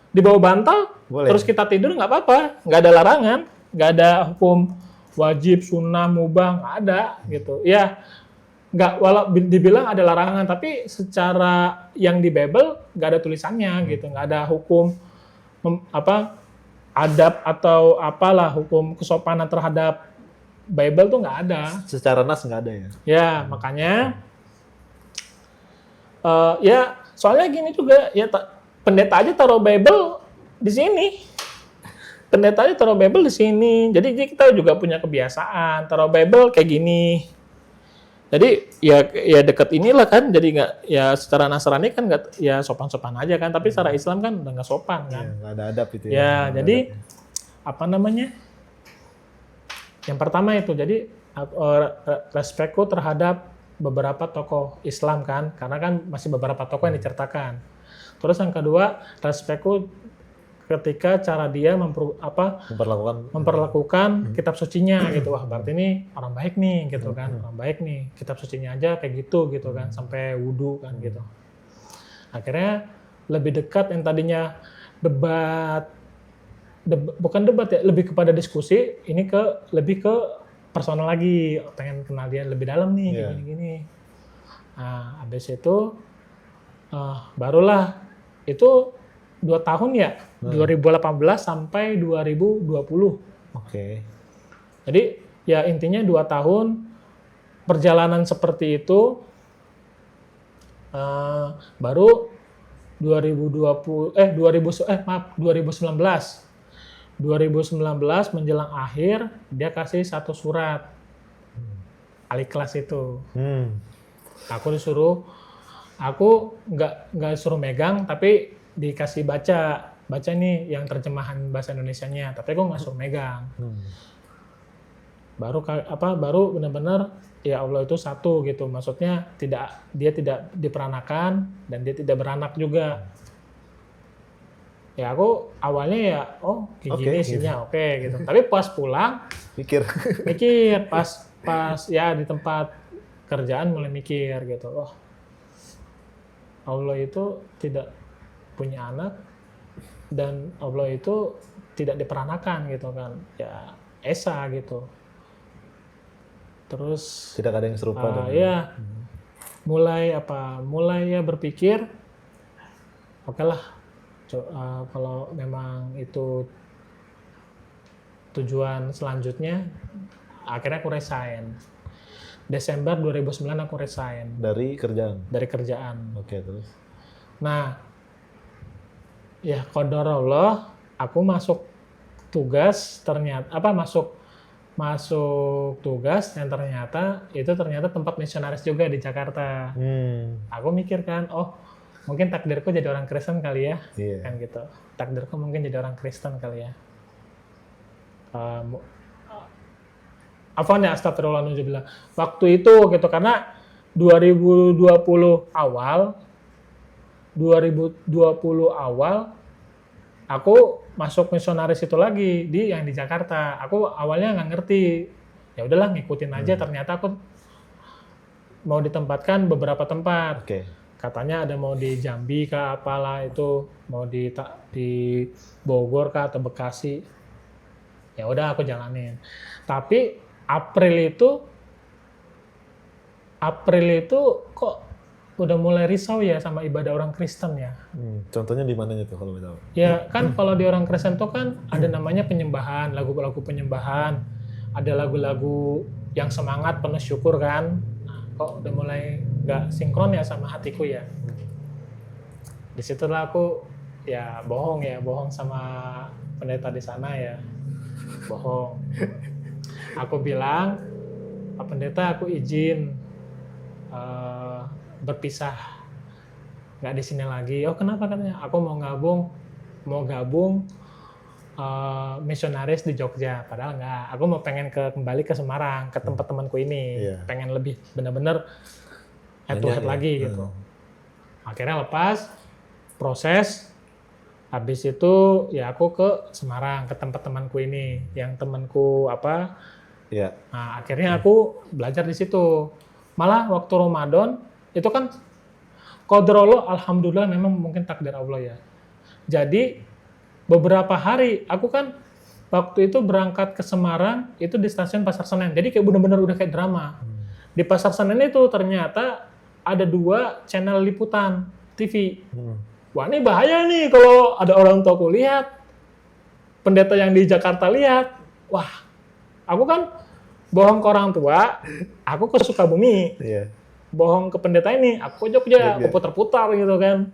di bawah bantal, terus kita tidur nggak apa-apa, nggak ada larangan, nggak ada hukum wajib, sunnah, mubah, nggak ada gitu. Ya, walau dibilang ada larangan, tapi secara yang di Bible nggak ada tulisannya gitu, nggak ada hukum adab atau apalah hukum kesopanan terhadap Bible tuh nggak ada. Secara nas nggak ada ya? Ya, makanya Soalnya gini juga, ya pendeta aja taruh Bible di sini. Pendeta aja taruh Bible di sini. Jadi kita juga punya kebiasaan taruh Bible kayak gini. Jadi ya deket inilah kan. Jadi nggak, ya secara Nasrani kan nggak, ya sopan-sopan aja kan. Tapi secara Islam kan udah nggak sopan kan. Iya, nggak ada adab itu ya. Ya, Nggak ada jadi adabnya. apa namanya? Yang pertama itu, jadi respekku terhadap beberapa tokoh Islam kan, karena kan masih beberapa tokoh yang diceritakan. Terus yang kedua, respekku ketika cara dia memperlakukan kitab sucinya gitu. Wah, berarti ini orang baik nih gitu kan, orang baik nih. Kitab sucinya aja kayak gitu kan, sampai wudu kan gitu. Akhirnya lebih dekat yang tadinya bukan debat ya, lebih kepada diskusi, ini lebih ke personal lagi, pengen kenal dia lebih dalam nih, kayak gini-gini. Nah, habis itu barulah itu 2 tahun ya, 2018 sampai 2020. Oke. Jadi ya intinya 2 tahun perjalanan seperti itu, baru 2019 menjelang akhir dia kasih 1 surat Al-Ikhlas itu. Aku nggak suruh megang, tapi dikasih baca nih yang terjemahan bahasa Indonesianya, tapi aku nggak suruh megang. Baru benar-benar ya Allah itu satu gitu, maksudnya dia tidak diperanakan dan dia tidak beranak juga. Ya aku awalnya ya kayak gini isinya oke gitu. Tapi pas pulang mikir pas ya di tempat kerjaan mulai mikir gitu. Oh, Allah itu tidak punya anak dan Allah itu tidak diperanakan gitu kan. Ya Esa gitu. Terus tidak ada yang serupa ya mulai ya berpikir oke lah. Kalau memang itu tujuan selanjutnya, akhirnya aku resign. Desember 2009 aku resign. Dari kerjaan? Oke, terus? Nah, ya qadar Allah, aku masuk tugas masuk tugas yang ternyata tempat misionaris juga di Jakarta. Aku mikir kan, mungkin takdirku jadi orang Kristen kali ya, kan gitu. Takdirku mungkin jadi orang Kristen kali ya. Afwan ya, astagfirullahaladzim. Waktu itu gitu, karena 2020 awal, aku masuk misionaris itu lagi yang di Jakarta. Aku awalnya nggak ngerti, ya udahlah ngikutin aja. Ternyata aku mau ditempatkan beberapa tempat. Katanya ada mau di Jambi kah apalah itu, mau di Bogor kah atau Bekasi. Ya udah aku jalanin. Tapi April itu kok udah mulai risau ya sama ibadah orang Kristen ya. Contohnya di mananya tuh kalau tahu? Ya kan kalau di orang Kristen tuh kan ada namanya penyembahan, lagu-lagu penyembahan, ada lagu-lagu yang semangat penuh syukur kan. Kok udah mulai nggak sinkron ya sama hatiku ya. Disitulah aku ya bohong sama pendeta di sana ya, bohong. Aku bilang, Pak Pendeta aku izin berpisah, nggak di sini lagi. Oh kenapa katanya? Aku mau gabung misionaris di Jogja, padahal nggak. Aku mau kembali ke Semarang, ke tempat temanku ini, pengen lebih benar-benar head to head lagi gitu. Akhirnya lepas, proses, habis itu ya aku ke Semarang, ke tempat temanku ini, yang temanku Nah akhirnya aku belajar di situ. Malah waktu Ramadan itu kan qadarullah, alhamdulillah memang mungkin takdir Allah ya. Jadi beberapa hari aku kan waktu itu berangkat ke Semarang itu di stasiun Pasar Senen. Jadi kayak benar-benar udah kayak drama. Di Pasar Senen itu ternyata ada 2 channel liputan TV. Wah ini bahaya nih kalau ada orang tuaku lihat, pendeta yang di Jakarta lihat. Wah, aku kan bohong ke orang tua, aku ke Sukabumi. bohong ke pendeta ini, aku ke Jogja, Jogja. aku putar-putar gitu kan.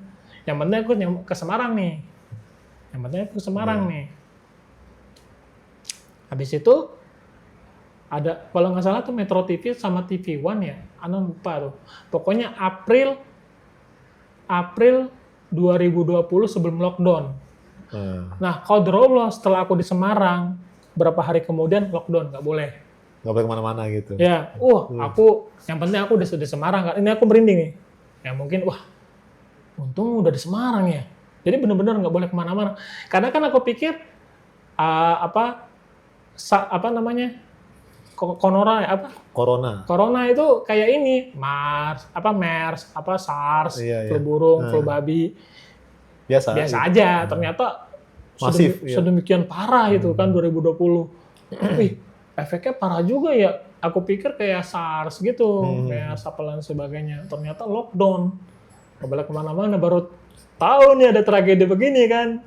Yang penting aku ke Semarang nih. Yang penting aku ke Semarang nih. Habis itu ada, kalau nggak salah tuh Metro TV sama TV One ya, Ana lupa tuh. Pokoknya April 2020 sebelum lockdown. Nah, qadarullah setelah aku di Semarang, berapa hari kemudian lockdown, nggak boleh. Nggak boleh kemana-mana gitu. Ya, aku, yang penting aku udah di Semarang kan. Ini aku merinding nih. Ya mungkin, untung udah di Semarang ya. Jadi benar-benar nggak boleh kemana-mana. Karena kan aku pikir, apa namanya, Corona itu kayak ini, MERS, SARS, Iya. flu burung, flu babi, biasa Biasa aja. Ternyata masif, sedemikian parah itu kan 2020. Wih, efeknya parah juga ya. Aku pikir kayak SARS gitu, kayak apa dan sebagainya. Ternyata lockdown, nggak boleh kemana-mana. Baru tahu nih ada tragedi begini kan.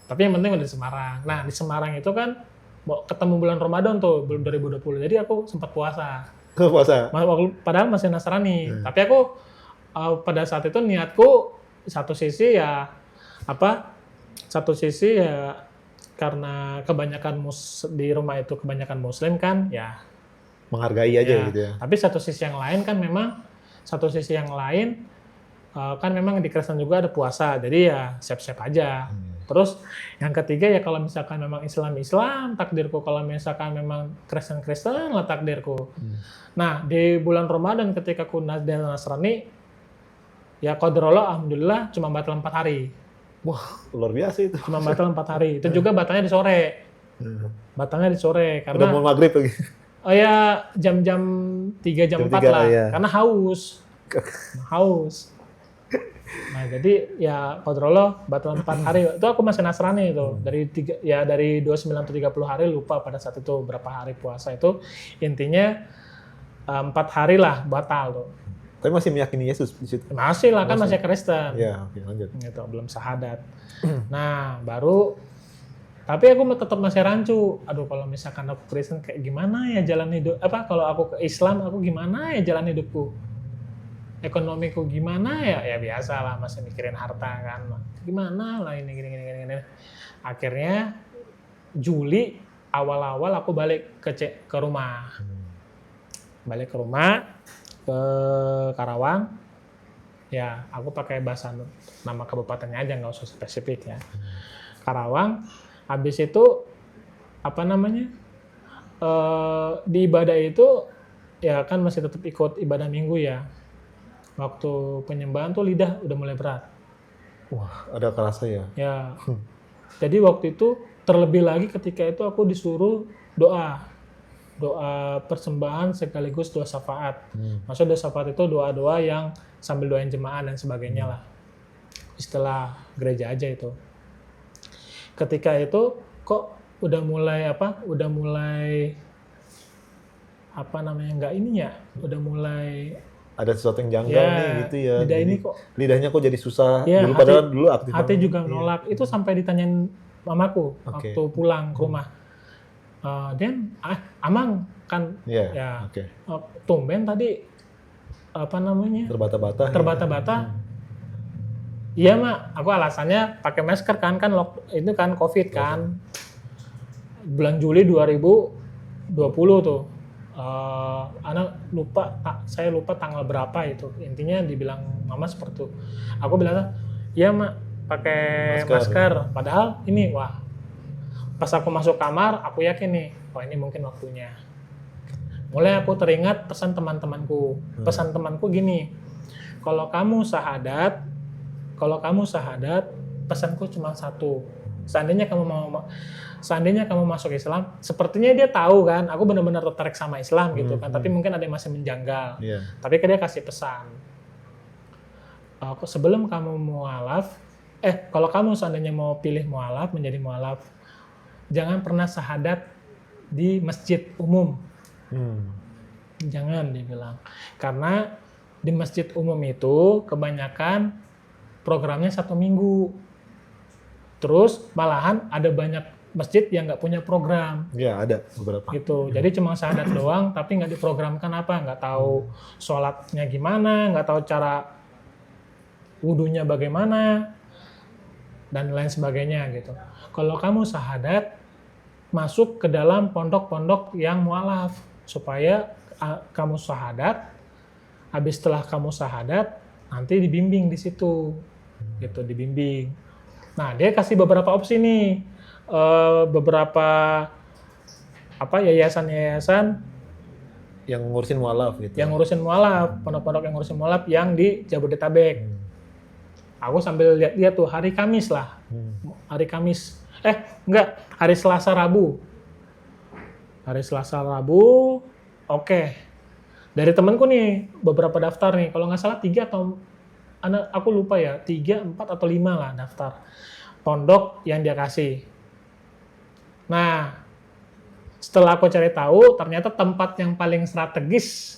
Tapi yang penting udah di Semarang. Nah, di Semarang itu kan ketemu bulan Ramadan tuh, 2020. Jadi aku sempat puasa. Puasa. Padahal masih Nasrani. Tapi aku pada saat itu niatku satu sisi ya karena kebanyakan di rumah itu kebanyakan Muslim kan, ya Menghargai aja gitu ya. Tapi satu sisi yang lain kan memang di Kristen juga ada puasa, jadi ya siap-siap aja. Terus yang ketiga ya kalau misalkan memang Islam takdirku, kalau misalkan memang Kristen lah takdirku. Nah di bulan Ramadan ketika aku Nasrani, ya qadarullah alhamdulillah cuma batal 4 hari. Wah, luar biasa itu. Cuma batal 4 hari. Itu juga batalnya di sore. Batalnya di sore karena udah mau maghrib lagi. Oh ya jam-jam 3 jam 4 lah. Ya. Karena haus. Nah, jadi ya qadarullah batal 4 hari. Itu aku masih Nasrani itu. Dari 29 atau 30 hari lupa pada saat itu berapa hari puasa itu. Intinya 4 hari lah batal tuh. Tapi masih meyakini Yesus di situ. Masih lah, kan masih Kristen. Ya, oke, lanjut. Gitu, belum syahadat. Nah, tapi aku tetap masih rancu. Aduh, kalau misalkan aku Kristen kayak gimana ya jalan hidup? Kalau aku ke Islam, aku gimana ya jalan hidupku? Ekonomiku gimana ya? Ya biasa lah, masih mikirin harta kan. Gimana lah ini gini. Akhirnya Juli awal-awal aku balik ke rumah. Balik ke rumah ke Karawang. Ya, aku pakai bahasa nama kabupatennya aja, nggak usah spesifik ya. Karawang. Habis itu di ibadah itu ya kan masih tetap ikut ibadah minggu ya. Waktu penyembahan tuh lidah udah mulai berat. Wah, ada kerasa ya. Ya. Jadi waktu itu terlebih lagi ketika itu aku disuruh doa persembahan sekaligus doa syafaat. Maksudnya doa syafaat itu doa-doa yang sambil doain jemaah dan sebagainya lah. Istilah gereja aja itu. Ketika itu kok udah mulai ada sesuatu yang janggal nih gitu ya. Lidah ini kok lidahnya kok jadi susah. Ya, Dulu aktif. Hati juga menolak. Itu sampai ditanyain mamaku waktu pulang ke rumah. Amang kan tumben tadi terbata-bata. Iya mak, aku alasannya pakai masker kan itu kan COVID kan. Bulan Juli 2020 tuh. Saya lupa tanggal berapa itu. Intinya dibilang mama seperti itu. Aku bilang, iya mak, pakai masker. Padahal ini pas aku masuk kamar, aku yakin nih, ini mungkin waktunya. Mulai aku teringat pesan teman-temanku. Pesan temanku gini, kalau kamu syahadat, pesanku cuma satu. Seandainya kamu masuk Islam, sepertinya dia tahu kan, aku benar-benar tertarik sama Islam gitu kan, tapi mungkin ada yang masih menjanggal. Tapi dia kasih pesan, sebelum kamu mualaf, kalau kamu seandainya mau pilih mualaf, menjadi mualaf, jangan pernah syahadat di masjid umum. Jangan, dia bilang. Karena di masjid umum itu kebanyakan programnya 1 minggu. Terus malahan ada banyak masjid yang nggak punya program Ya, ada beberapa. gitu. Jadi cuma syahadat doang, tapi nggak diprogramkan apa, nggak tahu sholatnya gimana, nggak tahu cara wudunya bagaimana, dan lain sebagainya gitu. Kalau kamu syahadat, masuk ke dalam pondok-pondok yang mualaf, supaya kamu syahadat, habis setelah kamu syahadat, nanti dibimbing di situ, gitu, dibimbing. Nah, dia kasih beberapa opsi nih, beberapa yayasan-yayasan Yang ngurusin mualaf gitu. yang ngurusin mualaf, pondok-pondok yang ngurusin mualaf yang di Jabodetabek. Aku sambil lihat-lihat tuh hari Kamis lah, hari Kamis, hari Selasa Rabu, oke. Dari temanku nih beberapa daftar nih, kalau nggak salah 3 atau aku lupa ya, 3, 4 atau 5 lah daftar pondok yang dia kasih. Nah, setelah aku cari tahu, ternyata tempat yang paling strategis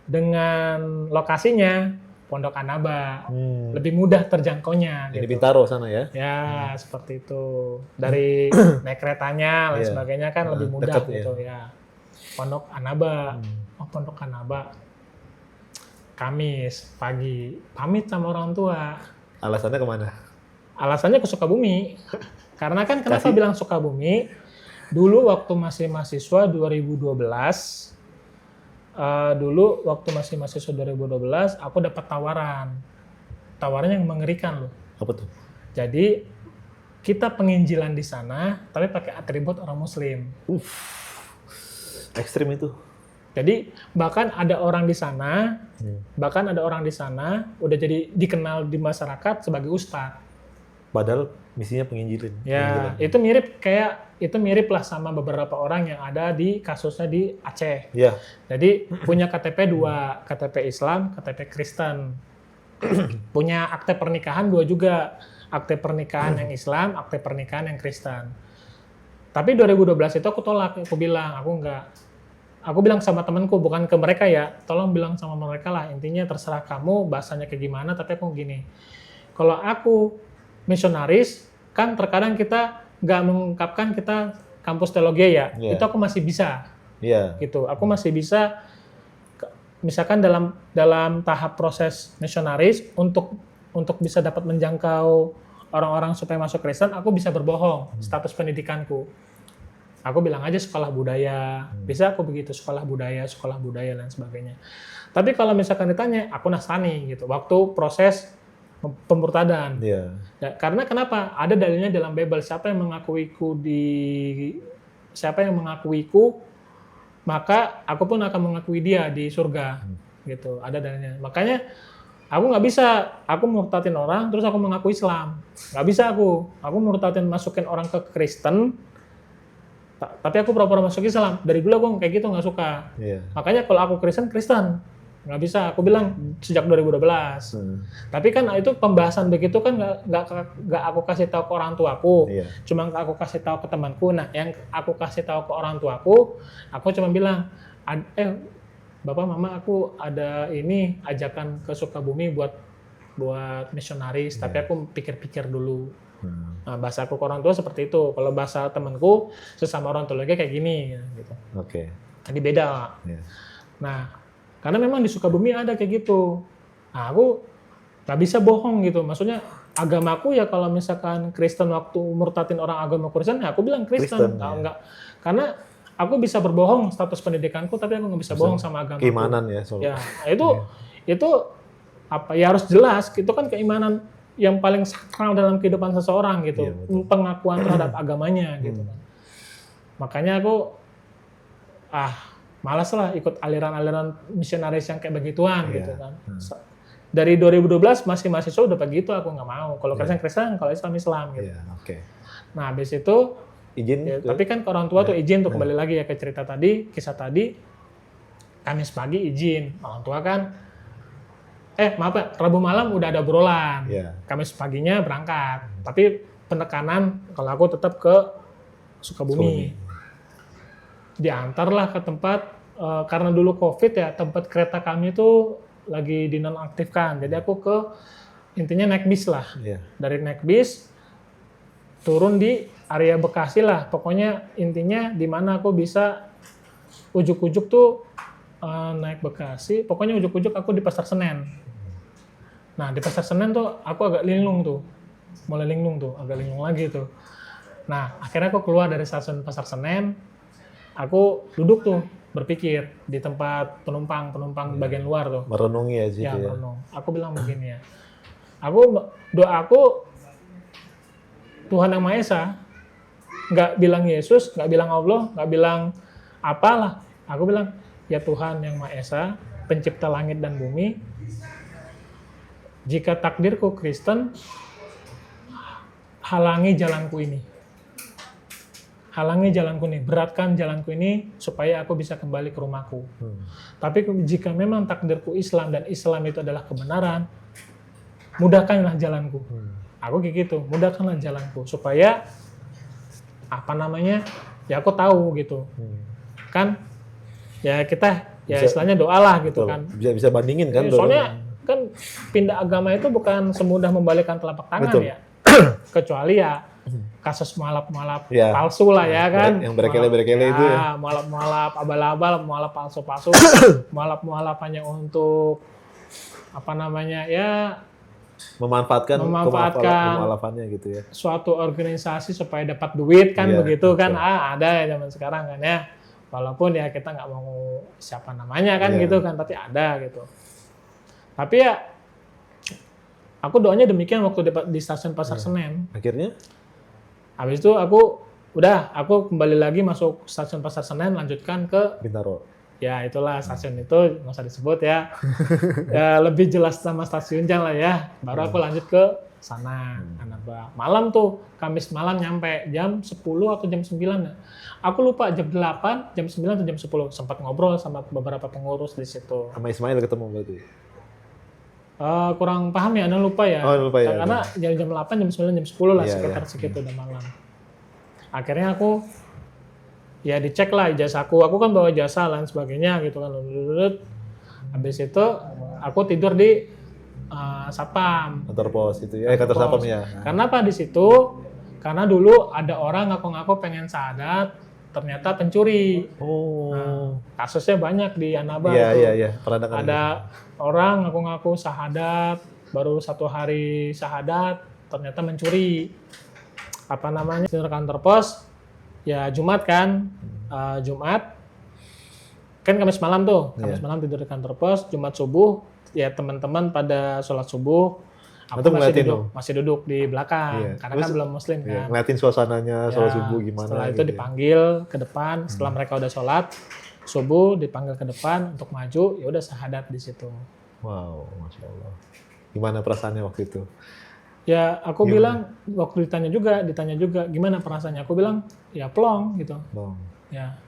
dengan lokasinya Pondok Anaba, lebih mudah terjangkaunya. Ini Gitu. Bintaro sana ya? Ya, seperti itu. Dari naik keretanya, lain sebagainya kan lebih mudah dekat, gitu ya. Pondok Anaba, Pondok Anaba. Kamis pagi, pamit sama orang tua. Alasannya kemana? Alasannya ke Sukabumi. Karena kan kenapa bilang Sukabumi? Dulu waktu masih mahasiswa 2012, aku dapat tawaran yang mengerikan loh. Apa tuh? Jadi kita penginjilan di sana, tapi pakai atribut orang Muslim. Ekstrim itu. Jadi bahkan ada orang di sana, udah jadi dikenal di masyarakat sebagai ustadz. Padahal misinya penginjilin. Ya, itu mirip lah sama beberapa orang yang ada di kasusnya di Aceh. Ya. Jadi punya KTP 2, KTP Islam, KTP Kristen. Punya akte pernikahan 2 juga, akte pernikahan yang Islam, akte pernikahan yang Kristen. Tapi 2012 itu aku tolak, aku bilang aku enggak. Aku bilang sama temanku, bukan ke mereka ya, tolong bilang sama mereka lah, intinya terserah kamu bahasanya kayak gimana, tapi aku gini. Kalau aku misionaris, kan terkadang kita nggak mengungkapkan kita kampus teologi ya, itu aku masih bisa, gitu. Aku masih bisa, misalkan dalam tahap proses misionaris untuk bisa dapat menjangkau orang-orang supaya masuk Kristen, aku bisa berbohong status pendidikanku. Aku bilang aja sekolah budaya, bisa aku begitu sekolah budaya dan sebagainya. Tapi kalau misalkan ditanya, aku Nasrani gitu. Waktu proses pemurtadan. Ya, karena kenapa? Ada dalilnya dalam Bible. Siapa yang mengakuiku, maka aku pun akan mengakui dia di surga. Gitu. Ada dalilnya. Makanya aku nggak bisa. Aku murtadin orang, terus aku mengaku Islam. Nggak bisa aku. Aku murtadin masukin orang ke Kristen. Tapi aku pura-pura masuk Islam. Dari dulu aku kayak gitu nggak suka. Makanya kalau aku Kristen, nggak bisa. Aku bilang sejak 2012. Tapi kan itu pembahasan begitu kan nggak aku kasih tahu ke orang tuaku. Cuma aku kasih tahu ke temanku. Nah, yang aku kasih tahu ke orang tuaku, aku cuma bilang, Bapak, Mama, aku ada ini ajakan ke Sukabumi buat misionaris. Tapi aku pikir-pikir dulu. Nah, bahasa aku ke orang tua seperti itu. Kalau bahasa temanku sesama orang tua lagi kayak gini gitu. Jadi beda. Nah, karena memang di Sukabumi ada kayak gitu. Nah, aku nggak bisa bohong gitu. Maksudnya agamaku ya kalau misalkan Kristen waktu murtadin orang agama Kristen, ya aku bilang Kristen. Enggak. Karena aku bisa berbohong status pendidikanku, tapi aku nggak bisa bohong sama agamaku. Keimanan ya. Ya, itu apa ya harus jelas. Itu kan keimanan yang paling sakral dalam kehidupan seseorang gitu, pengakuan terhadap agamanya gitu kan. Makanya aku malas lah ikut aliran-aliran misionaris yang kayak begituan gitu kan. Dari 2012 masih mahasiswa udah begitu, aku nggak mau. Kalau Kristen, kalau Islam gitu. Nah, habis itu izin. Tapi kan ke orang tua tuh izin tuh, kembali lagi ya ke cerita tadi, kisah tadi. Kamis pagi izin, orang tua kan. Maaf ya, Rabu malam udah ada obrolan. Kamis paginya berangkat. Tapi penekanan kalau aku tetap ke Sukabumi. Diantarlah ke tempat, karena dulu COVID ya, tempat kereta kami itu lagi dinonaktifkan. Jadi aku intinya naik bis lah. Dari naik bis, turun di area Bekasi lah. Pokoknya intinya di mana aku bisa ujuk-ujuk tuh naik Bekasi. Pokoknya ujuk-ujuk aku di Pasar Senen. Nah di Pasar Senen tuh aku agak linglung tuh. Mulai linglung tuh, agak linglung lagi tuh. Nah akhirnya aku keluar dari stasiun Pasar Senen. Aku duduk tuh berpikir di tempat penumpang bagian luar tuh. Merenungi ya situ Ya, ya. merenung. Aku bilang begini ya. Doaku Tuhan Yang Maha Esa, nggak bilang Yesus, nggak bilang Allah, nggak bilang apalah. Aku bilang, ya Tuhan Yang Maha Esa, pencipta langit dan bumi, jika takdirku Kristen, halangi jalanku ini. Halangi jalanku ini, beratkan jalanku ini, supaya aku bisa kembali ke rumahku. Tapi jika memang takdirku Islam, dan Islam itu adalah kebenaran, mudahkanlah jalanku. Aku kayak gitu, mudahkanlah jalanku supaya ya aku tahu gitu. Kan ya kita ya istilahnya doalah gitu Betul. kan. Bisa bandingin kan. Soalnya kan pindah agama itu bukan semudah membalikkan telapak tangan. Betul. Ya. Kecuali ya kasus malap-malap Ya. palsu lah ya kan. Yang berekele-berekele itu ya. Malap-malap abal-abal, malap palsu-palsu, malap-malap hanya untuk ya memanfaatkan memanfaatkan kemalafannya gitu ya. suatu organisasi supaya dapat duit kan Iya, begitu kan. betul. Ada ya zaman sekarang kan ya. Walaupun ya kita nggak mau siapa namanya kan Iya. gitu kan, tapi ada gitu. Tapi ya aku doanya demikian waktu di stasiun Pasar Senen. Akhirnya Habis itu aku kembali lagi masuk stasiun Pasar Senen, lanjutkan ke Bintaro. ya itulah stasiun itu nggak usah disebut ya. Ya lebih jelas nama stasiunnya lah ya. Baru aku lanjut ke sana. Anaba. Malam tuh, Kamis malam nyampe jam 10 atau jam 9 ya. Aku lupa jam 8, jam 9 atau jam 10. Sempat ngobrol sama beberapa pengurus di situ. Sama Ismail ketemu berarti. Kurang paham ya, Anda lupa ya. Oh, lupa ya. Karena jam 8, jam 9, jam 10 lah Iya, sekitar iya. segitu udah malam. Akhirnya aku ya dicek lah ijazahku. Aku kan bawa ijazah lain sebagainya gitu kan. Habis itu aku tidur di Satpam. Kantor pos itu ya. Kantor Sapam ya. Karena apa di situ? Karena dulu ada orang ngaku-ngaku pengen syahadat, ternyata pencuri. Oh. Kasusnya banyak di Anaba. Iya. Pernah dengar. Ada orang ngaku-ngaku syahadat, baru 1 hari syahadat, ternyata mencuri. Tidur kantor pos, ya Jumat kan, Jumat, kan Kamis malam tuh, Kamis malam tidur di kantor pos, Jumat subuh, ya teman-teman pada sholat subuh, aku masih duduk di belakang, Iya. karena kan belum muslim Iya, kan. ngeliatin suasananya sholat Ya, subuh gimana. setelah itu gitu ya. dipanggil ke depan, setelah mereka udah sholat subuh, dipanggil ke depan untuk maju, ya udah syahadat di situ. Wow, Masya Allah. Gimana perasaannya waktu itu? Ya aku bilang, waktu ditanya juga, gimana perasaannya? Aku bilang, ya plong gitu. Bang. Ya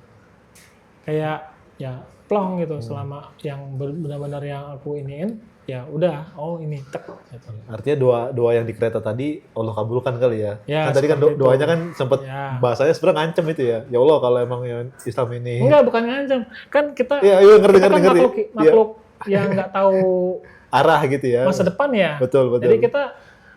kayak ya plong gitu selama yang benar-benar yang aku iniin ya udah ini tek gitu. Artinya doa yang di kereta tadi Allah kabulkan kali ya. Ya, Kan tadi kan seperti itu. doanya kan sempat Ya. bahasanya sebenarnya ngancem itu ya. Ya Allah kalau emang yang Islam ini. Enggak, bukan ngancam, kan kita Iya, ngerti. kan Iya. makhluk yang nggak tahu Arah gitu ya. masa depan ya. Betul. Jadi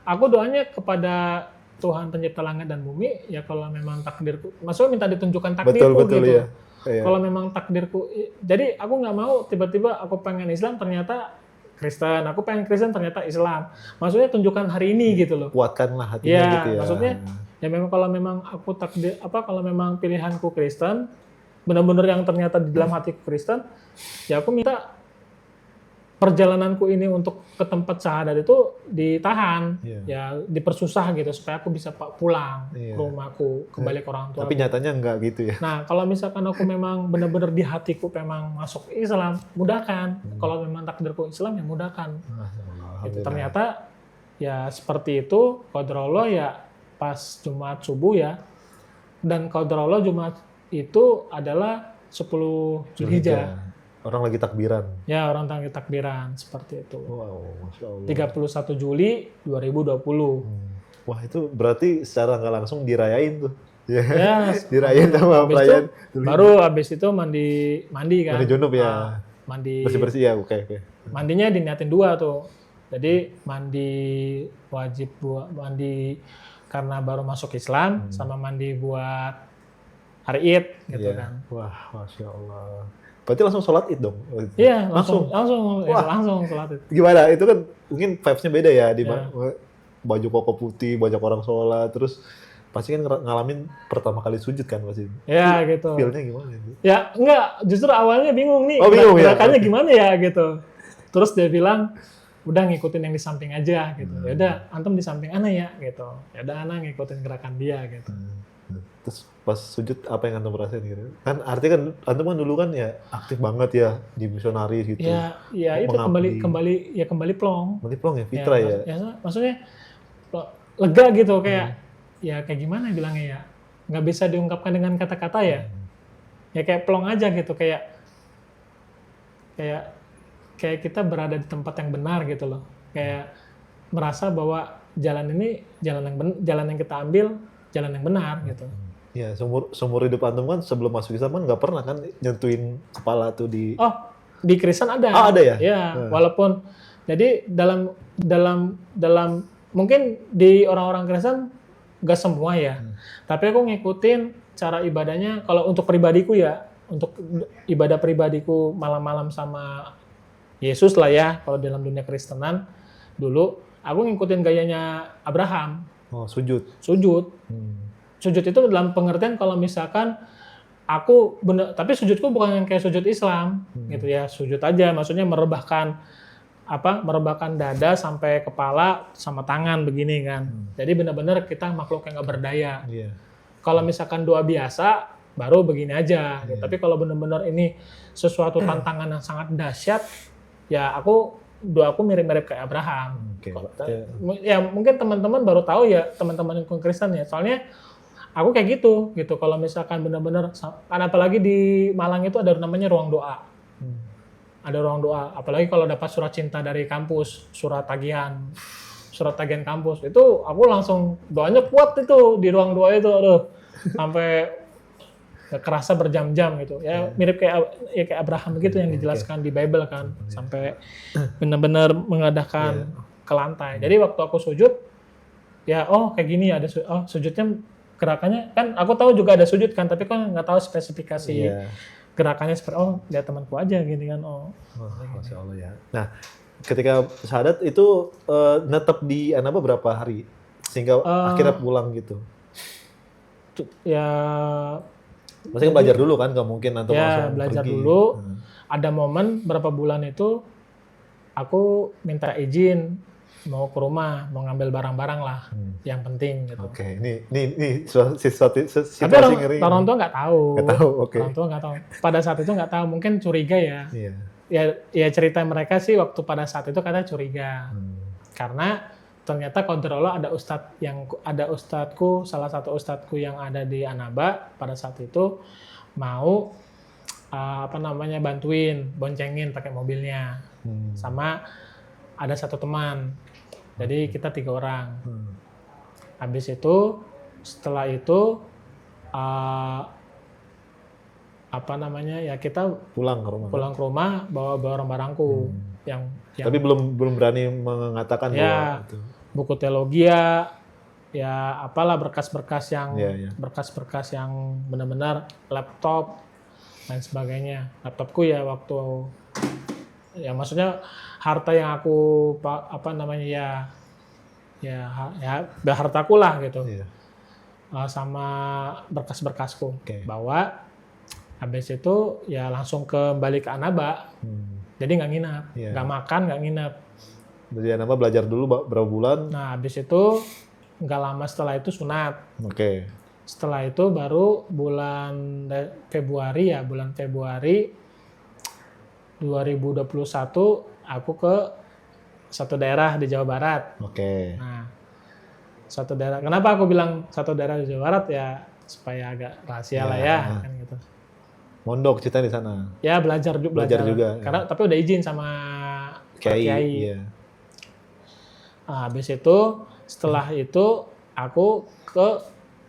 aku doanya kepada Tuhan pencipta langit dan bumi, ya kalau memang takdirku, maksudnya minta ditunjukkan takdirku betul gitu. ya. Iya. Kalau memang takdirku, jadi aku nggak mau tiba-tiba aku pengen Islam ternyata Kristen, aku pengen Kristen ternyata Islam. Maksudnya tunjukkan hari ini gitu loh. Kuatkanlah hatinya Ya, gitu ya. maksudnya ya memang kalau memang aku kalau memang pilihanku Kristen, benar-benar yang ternyata di dalam hatiku Kristen, ya aku minta perjalananku ini untuk ke tempat syahadat itu ditahan, Iya. ya dipersusah gitu supaya aku bisa pulang Iya. ke rumahku, kembali ke orang tua. Tapi nyatanya enggak gitu ya. Nah, kalau misalkan aku memang benar-benar di hatiku memang masuk Islam, mudahkan. Kalau memang takdirku Islam, ya mudahkan. Gitu. Ternyata ya seperti itu, qadarullah ya pas Jumat subuh ya. Dan qadarullah Jumat itu adalah 10 Zulhijjah. Orang lagi takbiran. Ya, orang tanggal takbiran seperti itu. Wow, Masya Allah. 31 Juli 2020. Wah, itu berarti secara nggak langsung dirayain tuh. Ya, Dirayain sama habis pelayan. itu, baru habis itu mandi kan. Mandi junub ya. Nah, mandi Bersih-bersih ya, oke. mandinya diniatin 2 tuh. Jadi mandi wajib mandi karena baru masuk Islam sama mandi buat hari Id gitu Iya. kan. Wah, Masya Allah. Berarti langsung sholat Id dong? Iya, langsung sholat Id. Gimana? Itu kan mungkin vibes-nya beda ya, di Ya. baju koko putih, banyak orang sholat, terus pasti kan ngalamin pertama kali sujud kan pasti. Ya gitu. Feel-nya gimana itu? Ya enggak, justru awalnya bingung nih, Oh, bingung ya? gerakannya gimana ya gitu. Terus dia bilang, udah ngikutin yang di samping aja gitu. Ya udah, antum di samping ana ya gitu. Ya udah ana ngikutin gerakan dia gitu. Terus pas sujud apa yang antum rasain gitu? Kan artinya kan antum kan dulu kan ya aktif banget ya di misionaris gitu. Ya itu Mengabdi. kembali plong. Berarti plong ya, fitrah ya. Maksudnya lega gitu kayak ya kayak gimana bilangnya ya, nggak bisa diungkapkan dengan kata-kata ya. Ya kayak plong aja gitu, kayak kita berada di tempat yang benar gitu loh. Kayak merasa bahwa jalan ini jalan yang kita ambil jalan yang benar gitu. Ya, seumur hidup antum kan sebelum masuk Islam kan nggak pernah kan nyentuhin kepala tuh di. Oh, di Kristen ada. Oh, ada ya? Ya, walaupun jadi dalam mungkin di orang-orang Kristen nggak semua ya. Tapi aku ngikutin cara ibadahnya kalau untuk pribadiku ya, untuk ibadah pribadiku malam-malam sama Yesus lah ya, kalau dalam dunia Kristenan dulu aku ngikutin gayanya Abraham. Oh, sujud. Sujud itu dalam pengertian kalau misalkan aku bener, tapi sujudku bukan yang kayak sujud Islam gitu ya, sujud aja, maksudnya merebahkan dada sampai kepala sama tangan begini kan. Jadi benar-benar kita makhluk yang nggak berdaya. Iya. Kalau misalkan doa biasa baru begini aja gitu. Tapi kalau benar-benar ini sesuatu tantangan yang sangat dahsyat, ya doaku mirip-mirip kayak Abraham. Oke. Ya mungkin teman-teman baru tahu ya, teman-teman yang Kristen ya. Soalnya aku kayak gitu. Kalau misalkan benar-benar, kan apalagi di Malang itu ada namanya ruang doa. Ada ruang doa. Apalagi kalau dapat surat cinta dari kampus, surat tagihan kampus, itu aku langsung doanya kuat itu di ruang doa itu, aduh, sampai gak kerasa berjam-jam gitu. Ya mirip kayak Abraham gitu yang dijelaskan di Bible kan, sampai benar-benar mengadakan ke lantai. Jadi waktu aku sujud, ya kayak gini ada sujudnya, gerakannya kan aku tahu juga ada sujud kan, tapi kan nggak tahu spesifikasi gerakannya seperti lihat temanku aja gini kan. Masya Allah ya. Nah, ketika syahadat itu netep di Anaba berapa hari sehingga akhirnya pulang gitu? Ya Maksudnya belajar dulu kan, nggak mungkin nanti langsung belajar pergi. dulu. Ada momen berapa bulan itu aku minta izin mau ke rumah, mau ngambil barang-barang lah, yang penting gitu. Oke, ini situasi Tapi ngeri. orang tua nggak tahu. Oke. Orang tua nggak tahu. Pada saat itu nggak tahu, mungkin curiga ya. Iya. Ya cerita mereka sih waktu pada saat itu katanya curiga. Karena ternyata kontrolo ada salah satu ustadku yang ada di Anaba pada saat itu mau bantuin, boncengin pakai mobilnya. Sama ada satu teman. Jadi kita 3 orang. Habis itu, setelah itu kita Pulang ke rumah. bawa barang-barangku yang Tapi belum berani mengatakan bahwa itu. Buku teologi ya apalah berkas-berkas yang berkas-berkas yang benar-benar, laptop dan sebagainya. Laptopku ya waktu ya maksudnya harta yang aku hartaku lah gitu. Sama berkas-berkasku. Bawa. Habis itu ya langsung kembali ke Anaba. Jadi nggak nginep, nggak makan, nggak nginep. Jadi Anaba belajar dulu berapa bulan? Nah habis itu nggak lama setelah itu sunat. Oke. Setelah itu baru bulan Februari 2021 aku ke satu daerah di Jawa Barat. Oke. Nah, satu daerah. Kenapa aku bilang satu daerah di Jawa Barat ya supaya agak rahasia lah ya, kan gitu. Mondok cerita di sana. Ya belajar juga. Karena tapi udah izin sama Kiai. Iya. Nah, habis itu setelah itu aku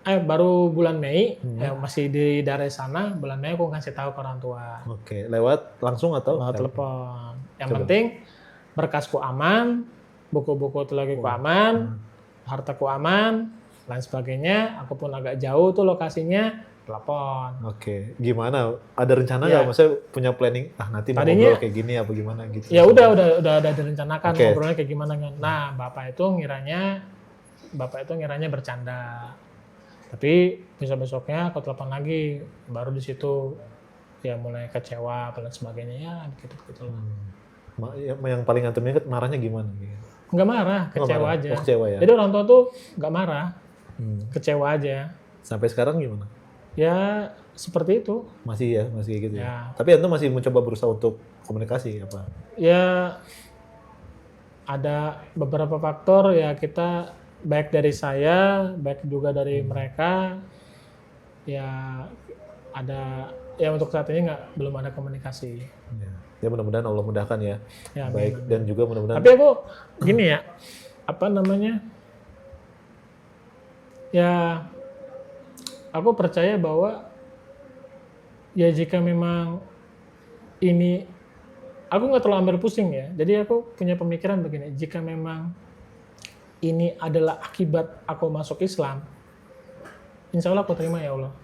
baru bulan Mei ya masih di daerah sana, bulan Mei aku ngasih tahu ke orang tua. Oke, lewat langsung atau lewat telepon. Yang penting berkasku aman, buku-buku teologiku aman, hartaku aman, lain sebagainya. Aku pun agak jauh tuh lokasinya, telepon. Oke, gimana? Ada rencana Ya. nggak? Maksudnya punya planning? Nanti mau Tadinya- ngobrol kayak gini apa gimana gitu? Ya udah ada direncanakan Oke. ngobrolnya kayak gimana kan. Nah, bapak itu ngiranya bercanda. Tapi besoknya aku telepon lagi, baru di situ ya mulai kecewa dan sebagainya ya gitu. Yang paling antum ingat marahnya gimana? Nggak marah, kecewa marah. aja. Oh, kecewa ya? Jadi orang tua tuh nggak marah, kecewa aja. Sampai sekarang gimana? Ya seperti itu. Masih kayak gitu ya. Ya. Tapi antum masih mencoba berusaha untuk komunikasi apa? Ya ada beberapa faktor ya, kita baik dari saya, baik juga dari mereka. Ya ada ya, untuk saat ini belum ada komunikasi. Ya mudah-mudahan Allah mudahkan ya. Ya, Baik, amin. dan juga mudah-mudahan. Tapi aku gini ya, ya aku percaya bahwa ya jika memang ini, aku nggak terlalu ambil pusing ya. Jadi aku punya pemikiran begini, jika memang ini adalah akibat aku masuk Islam, insya Allah aku terima ya Allah.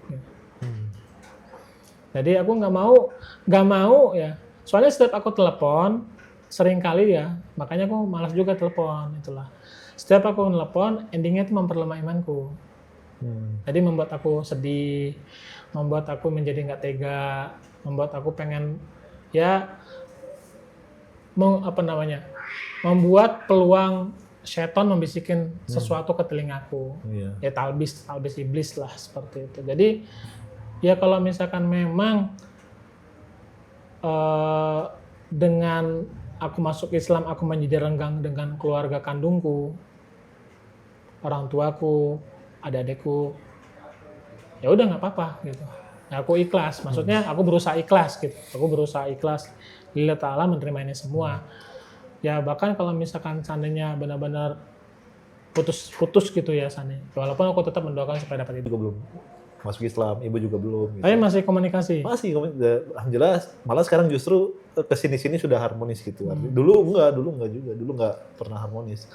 Jadi aku nggak mau ya. Soalnya setiap aku telepon, sering kali ya, makanya aku malas juga telepon, itulah. Setiap aku telepon, endingnya itu memperlemah imanku. Jadi membuat aku sedih, membuat aku menjadi nggak tega, membuat aku pengen ya membuat peluang setan membisikin sesuatu ke telingaku. Ya talbis iblis lah seperti itu. Jadi ya kalau misalkan memang dengan aku masuk Islam, aku menjadi renggang dengan keluarga kandungku, orang tuaku, adik-adikku, ya udah nggak apa-apa gitu. Ya, aku ikhlas, maksudnya aku berusaha ikhlas gitu. Aku berusaha ikhlas, Lillahi ta'ala menerima ini semua. Ya bahkan kalau misalkan seandainya benar-benar putus gitu ya seandainya, walaupun aku tetap mendoakan supaya dapat itu. Juga belum masuk Islam, ibu juga belum. Gitu. Tapi masih komunikasi. Alhamdulillah. Malah sekarang justru kesini-sini sudah harmonis gitu. Dulu nggak pernah harmonis.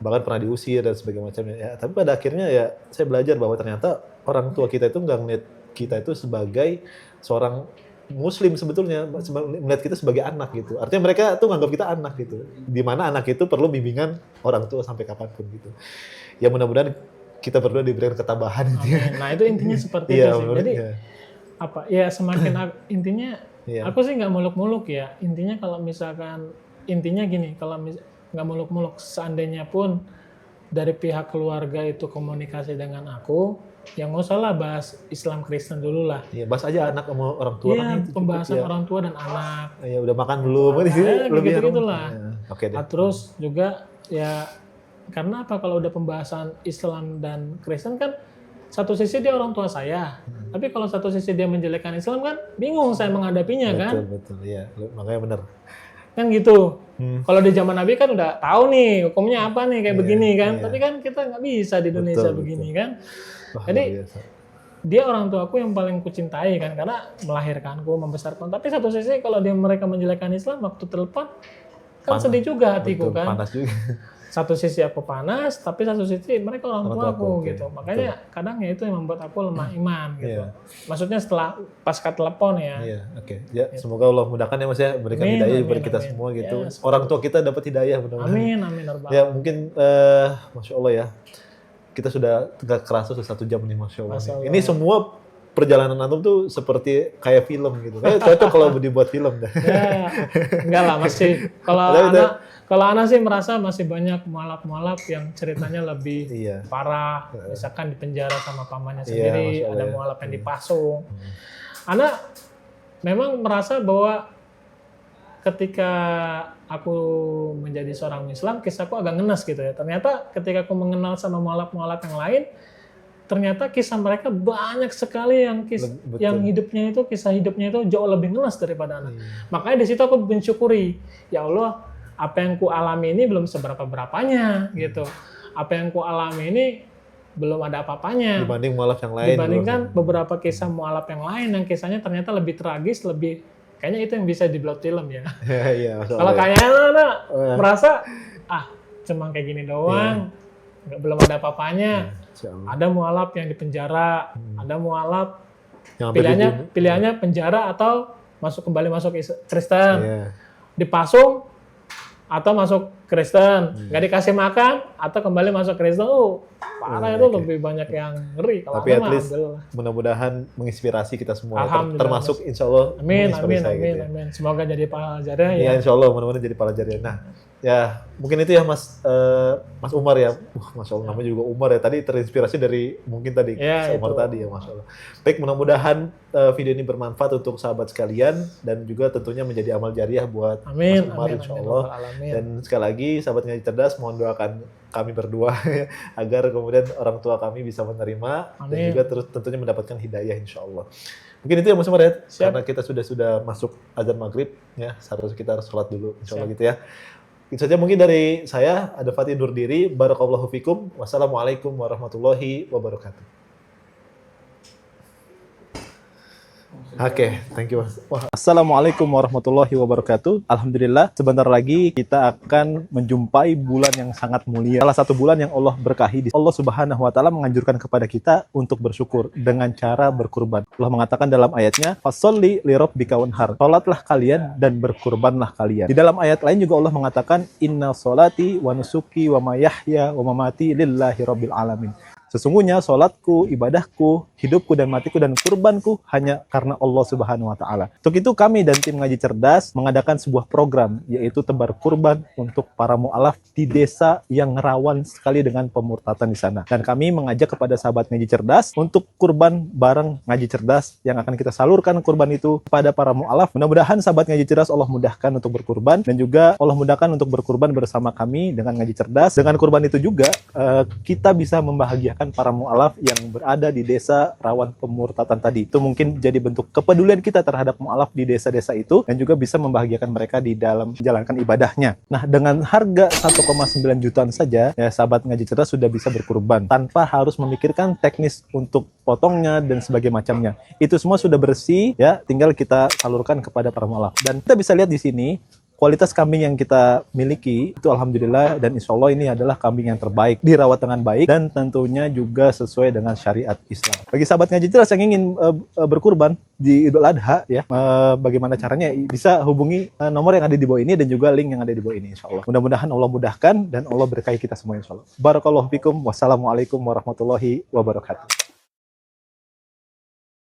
Bahkan pernah diusir dan sebagainya macamnya. Ya, tapi pada akhirnya ya saya belajar bahwa ternyata orang tua kita itu nggak melihat kita itu sebagai seorang Muslim sebetulnya, melihat kita sebagai anak gitu. Artinya mereka tuh nganggap kita anak gitu. Dimana anak itu perlu bimbingan orang tua sampai kapanpun gitu. Ya mudah-mudahan kita berdua diberikan ketabahan gitu ya. Nah itu intinya seperti itu sih. Jadi ya semakin intinya aku sih nggak muluk-muluk ya. Intinya kalau misalkan gini, kalau nggak muluk-muluk, seandainya pun dari pihak keluarga itu komunikasi dengan aku, yang nggak usah lah bahas Islam Kristen dulu lah. Iya, bahas aja anak sama orang tua. Iya, pembahasan orang tua dan anak. Ya udah makan belum? Gitu-gitulah. Oke deh. Terus juga ya, karena apa, kalau udah pembahasan Islam dan Kristen kan satu sisi dia orang tua saya, tapi kalau satu sisi dia menjelekkan Islam kan bingung saya menghadapinya kan. Betul, iya, makanya benar. Kan gitu. Kalau di zaman Nabi kan udah tahu nih hukumnya apa nih kayak begini kan, tapi kan kita nggak bisa di Indonesia begini kan. Wah, jadi dia orang tuaku yang paling kucintai kan, karena melahirkanku, membesarkan. Tapi satu sisi kalau mereka menjelekkan Islam waktu telepon kan sedih juga hatiku. Betul, kan. Panas juga. Satu sisi aku panas, tapi satu sisi mereka orang tua aku gitu. Makanya kadang ya itu yang membuat aku lemah iman gitu. Maksudnya setelah pasca telepon ya. Iya, oke. Ya, semoga Allah mudahkan ya Mas ya, berikan hidayah bagi kita semua gitu. Ya, orang tua kita dapat hidayah mudah-mudahan. Amin. Ya mungkin Masya Allah ya. Kita sudah nggak kerasa 1 jam nih Masya Allah. Ini semua perjalanan antum tuh seperti kayak film gitu. Cocok kalau dibuat film dah. Ya, enggak lah, masih kalau anak sih merasa masih banyak mualaf-mualaf yang ceritanya lebih parah. Misalkan di penjara sama pamannya sendiri, ada mualaf yang dipasung. Anak memang merasa bahwa ketika aku menjadi seorang Islam, kisahku agak ngenes gitu ya. Ternyata ketika aku mengenal sama mualaf-mualaf yang lain, ternyata kisah mereka banyak sekali yang hidupnya itu, kisah hidupnya itu jauh lebih ngenes daripada anak. Makanya di situ aku mensyukuri, ya Allah, apa yang ku alami ini belum seberapa-berapanya gitu. Apa yang ku alami ini belum ada apa-apanya. Dibanding mualaf yang lain. Dibandingkan beberapa kisah mualaf yang lain yang kisahnya ternyata lebih tragis, kayaknya itu yang bisa dibuat film ya. Kalau kayaknya anak merasa cuma kayak gini doang, belum ada apa-apanya. Insyaallah. Ada mualaf yang di penjara, ada mualaf Yang hampir dibunuh. pilihannya penjara atau kembali masuk Kristen, Iya. dipasung atau masuk Kristen, nggak dikasih makan atau kembali masuk Kristen. Parah itu Oke. lebih banyak yang ngeri. Kalau Tapi aku at mah least alhamdulillah. mudah-mudahan menginspirasi kita semua. Alhamdulillah, Termasuk insya Allah Amin, menginspirasi amin, saya amin, gitu ya. amin. Semoga jadi pelajaran Ya, ya. insya Allah mudah-mudahan jadi pelajaran. Nah, ya mungkin itu ya Mas Umar ya. Masya Allah namanya juga Umar ya. Tadi terinspirasi dari mungkin tadi Ya, Mas Umar itu. tadi ya, Masya Allah. Baik, mudah-mudahan video ini bermanfaat untuk sahabat sekalian dan juga tentunya menjadi amal jariah buat Amin, Mas Umar amin, insya amin, Allah. rabbal alamin. Dan sekali lagi sahabat ngaji cerdas mohon doakan kami berdua ya, agar kemudian orang tua kami bisa menerima dan Amin. juga terus tentunya mendapatkan hidayah insya Allah. Mungkin itu ya Mas Umar ya, Siap. karena kita sudah masuk azan maghrib ya, seharusnya kita harus sholat dulu insya Allah Siap. gitu ya. Itu saja mungkin dari saya, ada Fatih Nurdiri, Barakallahu Fikum, wassalamualaikum warahmatullahi wabarakatuh. Oke, thank you Mas. Assalamualaikum warahmatullahi wabarakatuh. Alhamdulillah, sebentar lagi kita akan menjumpai bulan yang sangat mulia. Salah satu bulan yang Allah berkahi. Allah Subhanahu wa taala menganjurkan kepada kita untuk bersyukur dengan cara berkurban. Allah mengatakan dalam ayatnya, "Fasholli li rabbika wanhar." Salatlah kalian dan berkurbanlah kalian. Di dalam ayat lain juga Allah mengatakan, "Inna sholati wa nusuki wa mayahya wa mamati lillahi rabbil alamin." Sesungguhnya sholatku, ibadahku, hidupku dan matiku dan kurbanku hanya karena Allah Subhanahu wa taala. Untuk itu kami dan tim Ngaji Cerdas mengadakan sebuah program yaitu tebar kurban untuk para mualaf di desa yang rawan sekali dengan pemurtatan di sana. Dan kami mengajak kepada sahabat Ngaji Cerdas untuk kurban bareng Ngaji Cerdas yang akan kita salurkan kurban itu kepada para mualaf. Mudah-mudahan sahabat Ngaji Cerdas Allah mudahkan untuk berkurban dan juga Allah mudahkan untuk berkurban bersama kami dengan Ngaji Cerdas. Dengan kurban itu juga kita bisa membahagiakan para mualaf yang berada di desa rawan pemurtatan tadi. Itu mungkin jadi bentuk kepedulian kita terhadap mualaf di desa-desa itu dan juga bisa membahagiakan mereka di dalam menjalankan ibadahnya. Nah, dengan harga 1,9 jutaan saja, ya sahabat Ngaji Cerdas sudah bisa berkurban tanpa harus memikirkan teknis untuk potongnya dan sebagainya macamnya. Itu semua sudah bersih, ya, tinggal kita salurkan kepada para mualaf. Dan kita bisa lihat di sini kualitas kambing yang kita miliki itu alhamdulillah dan insya Allah ini adalah kambing yang terbaik, dirawat dengan baik dan tentunya juga sesuai dengan syariat Islam. Bagi sahabat Ngaji Cerdas yang ingin berkurban di Idul Adha ya, bagaimana caranya? Bisa hubungi nomor yang ada di bawah ini dan juga link yang ada di bawah ini insya Allah. Mudah-mudahan Allah mudahkan dan Allah berkahi kita semua insya Allah. Barakallahu fikum. Wassalamualaikum warahmatullahi wabarakatuh.